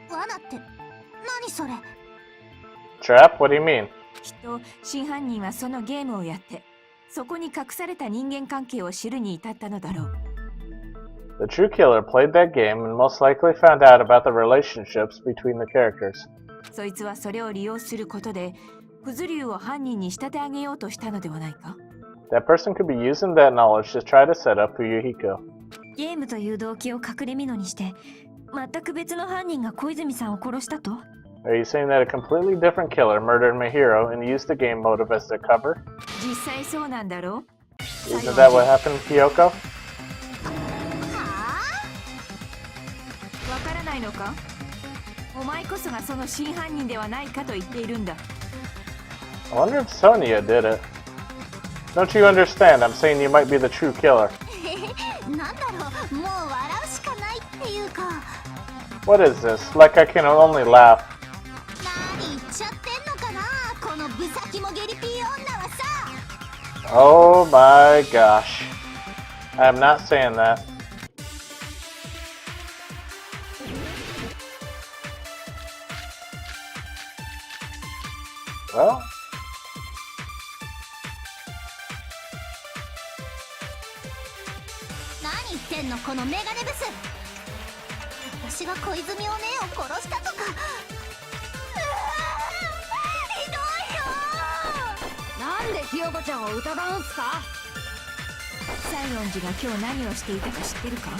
罠って何それ？ Trap? What do you mean? きっと真犯人はそのゲームをやって、そこに隠された人間関係を知るに至ったのだろう。 The true killer played that game and most likely found out about the relationships between the characters. そいつはそれを利用することで、クズ竜を犯人に仕立て上げようとしたのではないか？ That person could be using that knowledge to try to set up Fuyuhiko. ゲームという動機を隠れ蓑にして、全く別の犯人が小泉さんを殺したと？ Are you saying that a completely different killer murdered my hero and used the game motive as their cover? 実際そうなんだろう？ Isn't that what happened to Kyoko? わからないのか？お前こそがその真犯人ではないかと言っているんだ。 I wonder if Sonia did it. Don't you understand? I'm saying you might be the true killer. なんだろう、もう笑うしかないっていうか。 What is this? Like I can only laugh. 何言っちゃってんのかな、このブサキモゲリピー女はさ。 Oh my gosh. I am not saying that. Well, 何言ってんのこのメガネブス。私が小泉お姉を殺したとか。ひどいよ。なんでひよこちゃんを疑うんすか？西園寺が今日何をしていたか知ってるか？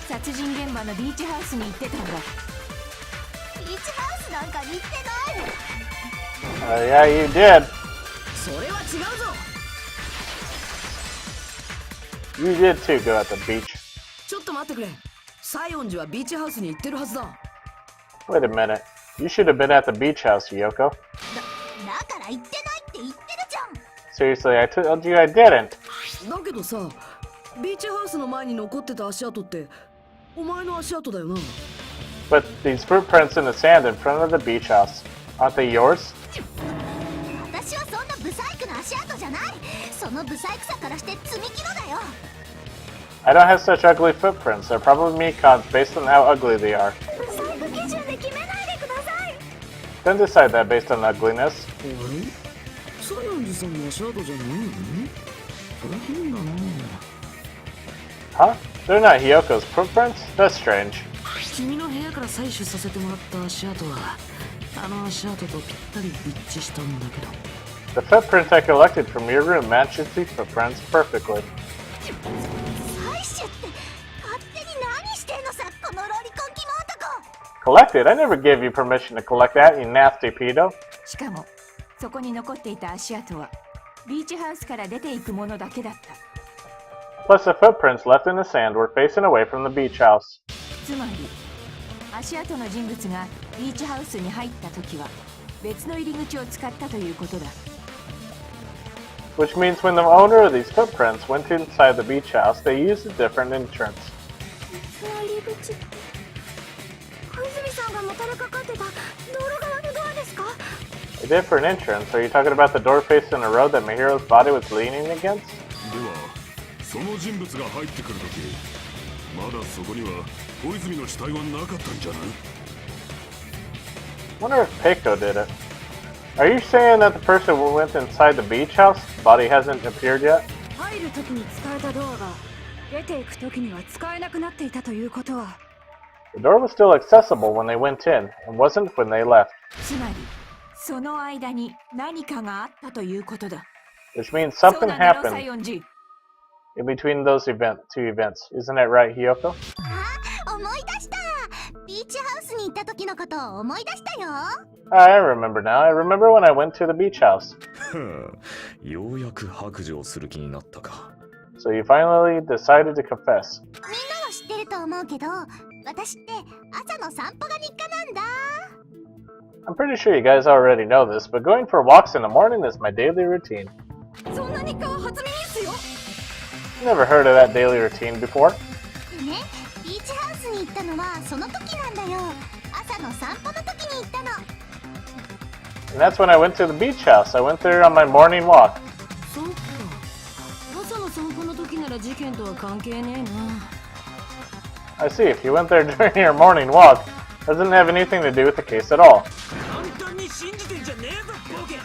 殺人現場のビーチハウスに行ってたんだ。ビーチハウスなんかに行ってない。yeah, you did. それは違うぞ。 You did too go at the beach. ちょっと待ってくれ。西園寺はビーチハウスに行ってるはずだ。 Wait a minute. You should have been at the beach house, Yoko. だから行ってないって言ってるじゃん。 Seriously, I told you I didn't. だけどさ、ビーチハウスの前に残ってた足跡ってお前の足跡だよな。 But these footprints in the sand in front of the beach house, aren't they yours? 私はそんなブサイクな足跡じゃない。そのブサイクさからして積み木のだよ。 I don't have such ugly footprints. They're probably Mekons based on how ugly they are. ブサイク基準で決めないでください。 Then decide that based on ugliness. あれ？西園寺さんの足跡じゃないの？それ変だな。 Huh? They're not Hyoko's footprints? That's strange. 君の部屋から採取させてもらった足跡はあの足跡とぴったり一致したんだけど。 The footprints I collected from your room matches these footprints perfectly. 採取って勝手に何してんのさ、このロリコンキモ男。 Collected? I never gave you permission to collect that, you nasty pedo. しかもそこに残っていた足跡はビーチハウスから出ていくものだけだった。 Plus, the footprints left in the sand were facing away from the beach house. つまり足跡の人物がビーチハウスに入った時は別の入り口を使ったということだ。 Which means when the owner of these footprints went inside the beach house, they used a different entrance. 別の入り口。小泉さんがもたれかかってた道路側のドアですか？ A different entrance? Are you talking about the door facing the road that Mihiro's body was leaning against? ではその人物が入ってくるときまだそこには小泉の死体はなかったんじゃない？ Wonder if Peiko did it. Are you saying that the person who went inside the beach house, body hasn't appeared yet? 入るときに使えたドアが出ていく時には使えなくなっていたということは、 The door was still accessible when they went in, and wasn't when they left, つまりその間に何かがあったということだ。 which means そう something なんだろう、 happened 西園寺。 in between those two events. Isn't that right, Hiyoko? あ、思い出した。ビーチハウスに行った時のことを思い出したよ。 I remember now. I remember when I went to the beach house. ようやく白状する気になったか。 So you finally decided to confess. みんなは知ってると思うけど、私って朝の散歩が日課なんだ。 I'm pretty sure you guys already know this, but going for walks in the morning is my daily routine. そんな日課は初耳ですよ。 Never heard of that daily routine before? でね、ビーチハウスに行ったのはその時なんだよ。朝の散歩の時に行ったの。 And that's when I went to the beach house. I went there on my morning walk. そうか。朝の散歩の時なら事件とは関係ねえな。 I see. If you went there during your morning walk, doesn't have anything to do with the case at all. 簡単に信じてんじゃねえぞボケ。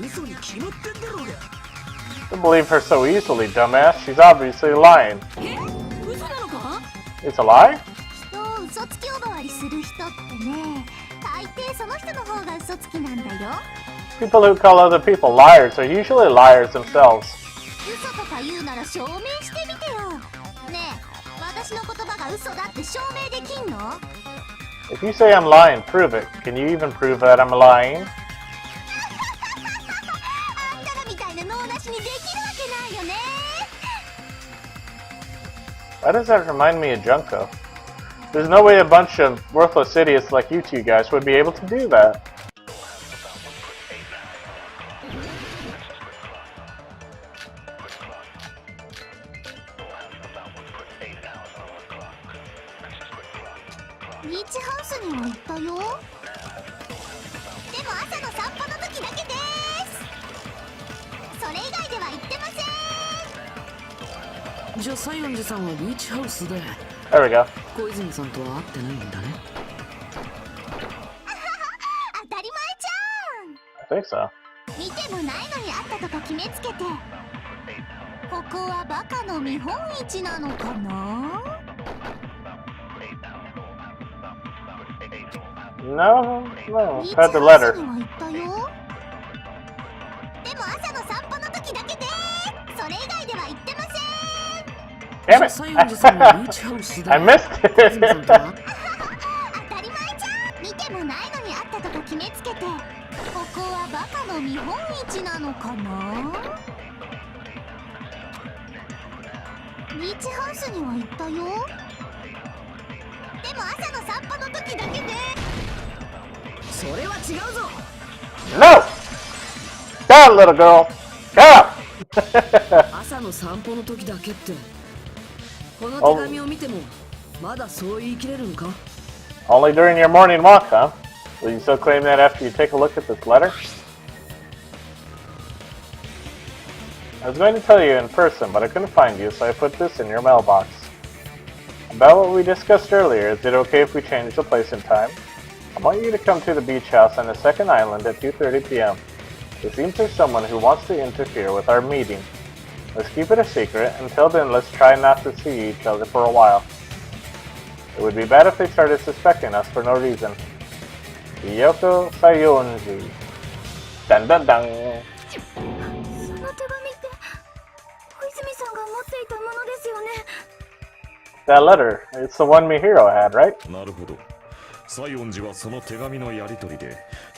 嘘に決まってんだろうが。 Don't believe her so easily, dumbass. She's obviously lying. え、嘘なのか？ It's a lie? 人を嘘つき呼ばわりする人ってね、大抵その人の方が嘘つきなんだよ。 People who call other people liars are usually liars themselves. 嘘とか言うなら証明してみてよ。ねえ、私の言葉が嘘だって証明できんの？ If you say I'm lying, prove it. Can you even prove that I'm lying? あんたらみたいな脳なしにできるわけないよね。 Why does that remind me of Junko? There's no way a bunch of worthless idiots like you two guys would be able to do that. Beach ビーチハウスには行ったよ。でも朝の散歩の時だけです。それ以外では行ってません。じゃあ西園寺さんはビーチハウスで There we go. 小泉さんとは会ってないんだね。当たり前じ I think so. ゃん。見てもないのにあったとか決めつけて。ここはバカの見本市なのかな？ No, no. ビーチ Had the ハウス letter. には行ったよ。でも朝の散歩の時だけです。それ以外では行ってません。 Damn 西園寺さんはビーチハウス it! で I missed 小泉さんとは it! 当たり前じゃん。見てもないのにあったとこ決めつけて。ここはバカの見本市なのかな？ビーチハウスには行ったよ。でも朝の散歩の時だけで。それは違うぞ。 No! Down, little girl! Go! 朝の散歩の時だけってこの手紙を見てもまだそう言い切れるのか？ Only during your morning walk, huh? Will you still claim that after you take a look at this letter? I was going to tell you in person, but I couldn't find you, so I put this in your mailbox. About what we discussed earlier, is it okay if we change the place and time? I want you to come to the beach house on the second island at 2:30 p.m. It seems there's someone who wants to interfere with our meeting. Let's keep it a secret. Until then, let's try not to see each other for a while. It would be bad if they started suspecting us for no reason. Yoko Sayonji. Dun dun dun. その手紙って小泉さんが持っていたものですよね。 That letter, it's the one Mihiro had, right? なるほど。西園寺はその手紙のやり取りで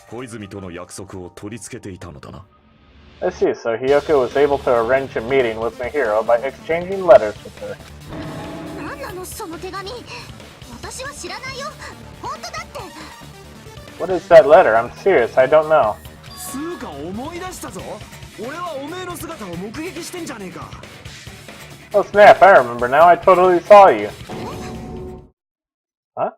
小泉との約束を取り付けていたのだな。I see, so Hiyoko was able to arrange a meeting with Mihiro by exchanging letters with her. 何なのその手紙。私は知らないよ。本当だって。 What is that letter? I'm serious, I don't know. つうか思い出したぞ。俺はおめえの姿を目撃してんじゃねえか。 Oh snap, I remember now, I totally saw you. Huh?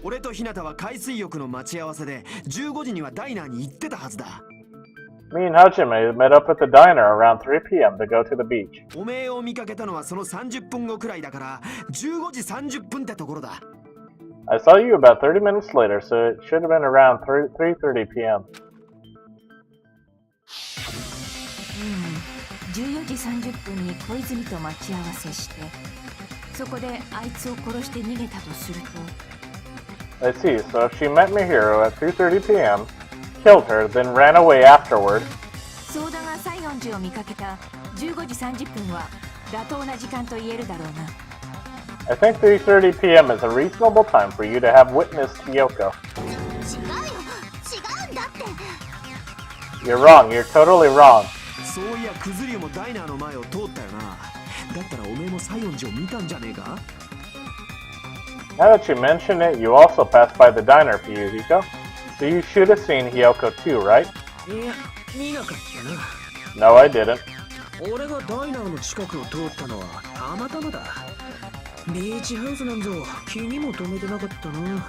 俺と日向は海水浴の待ち合わせで15時にはダイナーに行ってたはずだ。 Me and Hajime met up at the diner around 3 p.m. to go to the beach. おめえを見かけたのはその30分後くらいだから15時30分ってところだ。 I saw you about 30 minutes later, so it should have been around 3:30 p.m. 14時30分に小泉と待ち合わせして、そこであいつを殺して逃げたとすると。 I see, so if she met Mihiro at 2:30 p.m., killed her, then ran away afterward. ソーダが西園寺を見かけた15時30分は妥当な時間と言えるだろうな。 I think 3:30 p.m. is a reasonable time for you to have witnessed Hiyoko. 違うんだって。 You're wrong, you're totally wrong. そういやクズリュウもダイナーの前を通ったよな。だったらおめえも西園寺を見たんじゃねえか。 Now that you mention it, you also passed by the diner, Fuyuhiko. So you should have seen Hiyoko too, right? いや見なかったな。 No, I didn't. 俺がダイナーの近くを通ったのはたまたまだ。ビーチハウスなんぞ気にも留めてなかったな。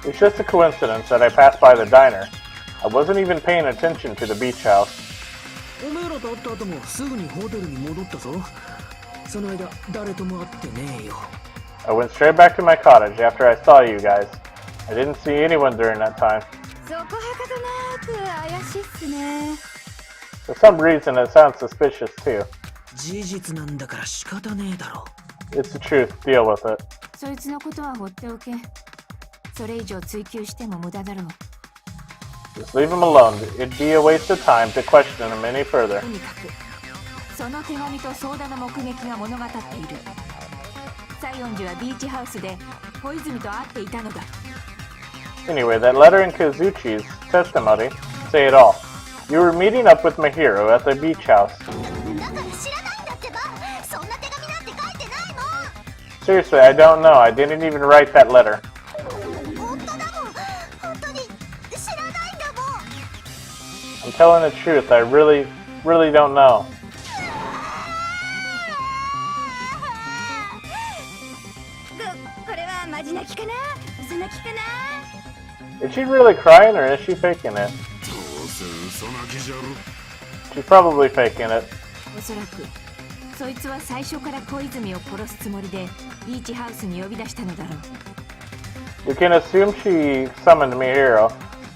It's just a coincidence that I passed by the diner. I wasn't even paying attention to the beach house. おめえらと会った後もすぐにホテルに戻ったぞ。その間誰とも会ってねえよ。 I went straight back to my cottage after I saw you guys. I didn't see anyone during that time. そこはかとなく怪しいっすね。 For some reason, it sounds suspicious too. 事実なんだから仕方ねえだろ。 It's the truth. Deal with it. そいつのことは放っておけ。それ以上追求しても無駄だろう。 Just leave him alone. It'd be a waste of time to question him any further. とにかくその手紙とソーダの目撃が物語っている。西園寺はビーチハウスで小泉と会っていたのだ。 Anyway, that letter in Kazuchi's testimony say it all. You were meeting up with Mihiro at the beach house. だから知らないんだってば。そんな手紙なんて書いてないもん。 Seriously, I don't know. I didn't even write that letter. 本当だもん。本当に知らないんだもん。 I'm telling the truth. I really don't know. これはマジ泣きかな嘘泣きかな。 Is she really crying or is she faking it? どうせ嘘泣きじゃろ。 She's probably faking it. おそらくそいつは最初から小泉を殺すつもりでビーチハウスに呼び出したのだろう。 You can assume she summoned Mihiro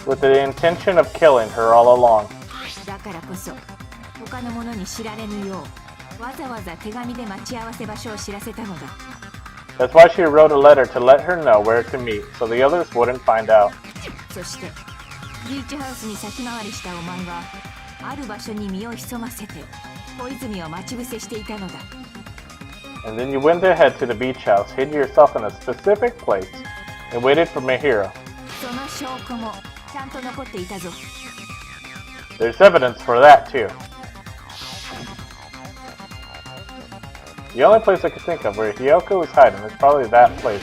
with the intention of killing her all along. だからこそ他の者に知られぬようわざわざ手紙で待ち合わせ場所を知らせたのだ。 That's why she wrote a letter to let her know where to meet, so the others wouldn't find out. そしてビーチハウスに先回りしたお前はある場所に身を潜ませて小泉を待ち伏せしていたのだ。 And then you went ahead to the beach house, hid yourself in a specific place, and waited for Mihiro. その証拠もちゃんと残っていたぞ。 There's evidence for that too. The only place I could think of where Hiyoko was hiding is probably that place.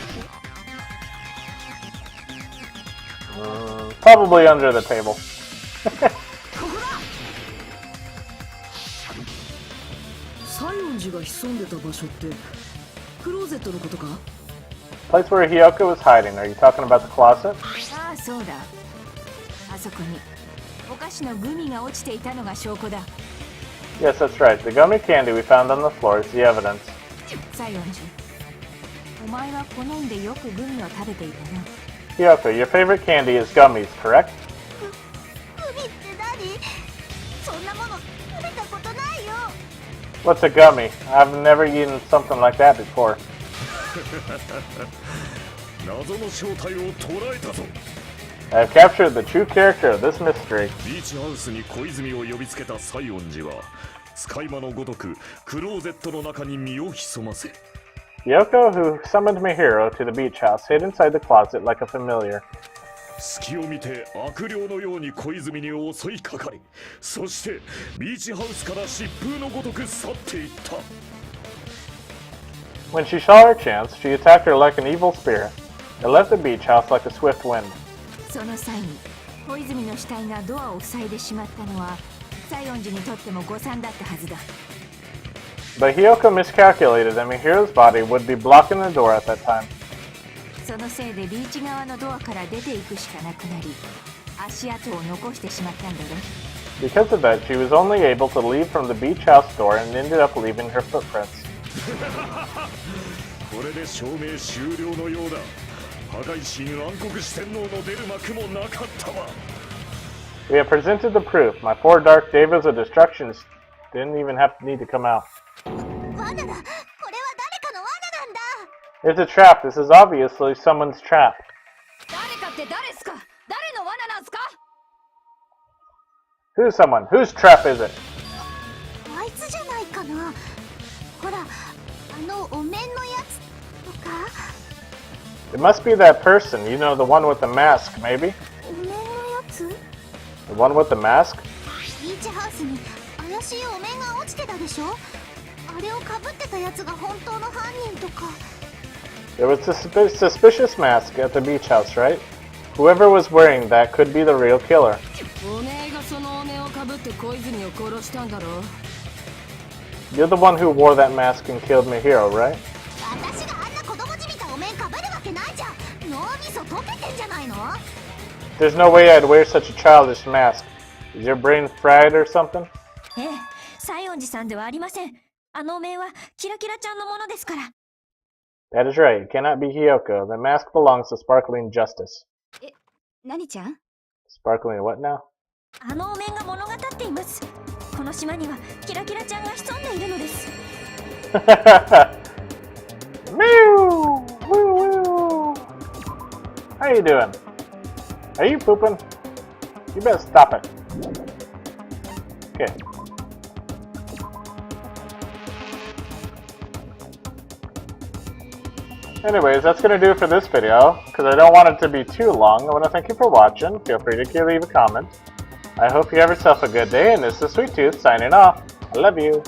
Probably under the table. 西園寺が潜んでた場所ってクローゼットのことか？ Place where Hiyoko was hiding. Are you talking about the closet? ああそうだ。あそこにお菓子のグミが落ちていたのが証拠だ。 Yes, that's right. The gummy candy we found on the floor is the evidence. 西園寺、お前は好んでよくグミを食べていたな。 Hiyoko, your favorite candy is gummies, correct? グミって何？そんなもの食べたことないよ。 What's a gummy? I've never eaten something like that before. 謎の正体を捉えたぞ。 I've captured the true character of this mystery. ビーチハウスに小泉を呼びつけた西園寺は使い魔のごとくクローゼットの中に身を潜ませ Hiyoko, who summoned Mihiro to the beach house, hid inside the closet like a familiar. 隙を見て悪霊のように小泉に襲いかかり、そしてビーチハウスから疾風のごとく去っていった。 When she saw her chance, she attacked her like an evil spirit and left the beach house like a swift wind. その際に小泉の死体がドアを塞いでしまったのは西園寺にとっても誤算だったはずだ。 But Hiyoko miscalculated that Mihiro's body would be blocking the door at that time. そのせいでビーチ側のドアから出ていくしかなくなり足跡を残してしまったんだろ。 Because of that, she was only able to leave from the beach house door and ended up leaving her footprints. これで証明終了のようだ。破壊神暗黒四天王の出る幕もなかったわ。 We have presented the proof. My four dark devas of destruction Didn't even need to come out. 罠だ。これは誰かの罠なんだ。 It's a trap. This is obviously someone's trap. 誰かって誰っすか？誰の罠なんすか？ Who's someone? Whose trap is it? あいつじゃないかな。ほら、お面のやつとか。 It must be that person. You know, the one with the mask, maybe? お面のやつ？ The one with the mask? ビーチハウスに怪しいお面が落ちてたでしょ。あれをかぶってたやつが本当の犯人とか。 There was a suspicious mask at the beach house, right? Whoever was wearing that could be the real killer. おめえがそのお面をかぶって小泉を殺したんだろ。 You're the one who wore that mask and killed Mihiro, right? 私があんな子供じみたお面かぶるわけないじゃん。脳みそ溶けてんじゃないの？ There's no way I'd wear such a childish mask. Is your brain fried or something? ええ、西園寺さんではありません。あのお面はキラキラちゃんのものですから。 That is right. It cannot be Hiyoko. The mask belongs to Sparkling Justice. 何ちゃん？ Sparkling what now? あのお面が物語っています。この島にはキラキラちゃんが潜んでいるのです。 Mew! Woo woo! How you doing? Are you pooping? You better stop it. Okay. Anyways, that's going to do it for this video. Because I don't want it to be too long, I want to thank you for watching. Feel free to leave a comment. I hope you have yourself a good day, and this is Sweet Tooth signing off. I love you.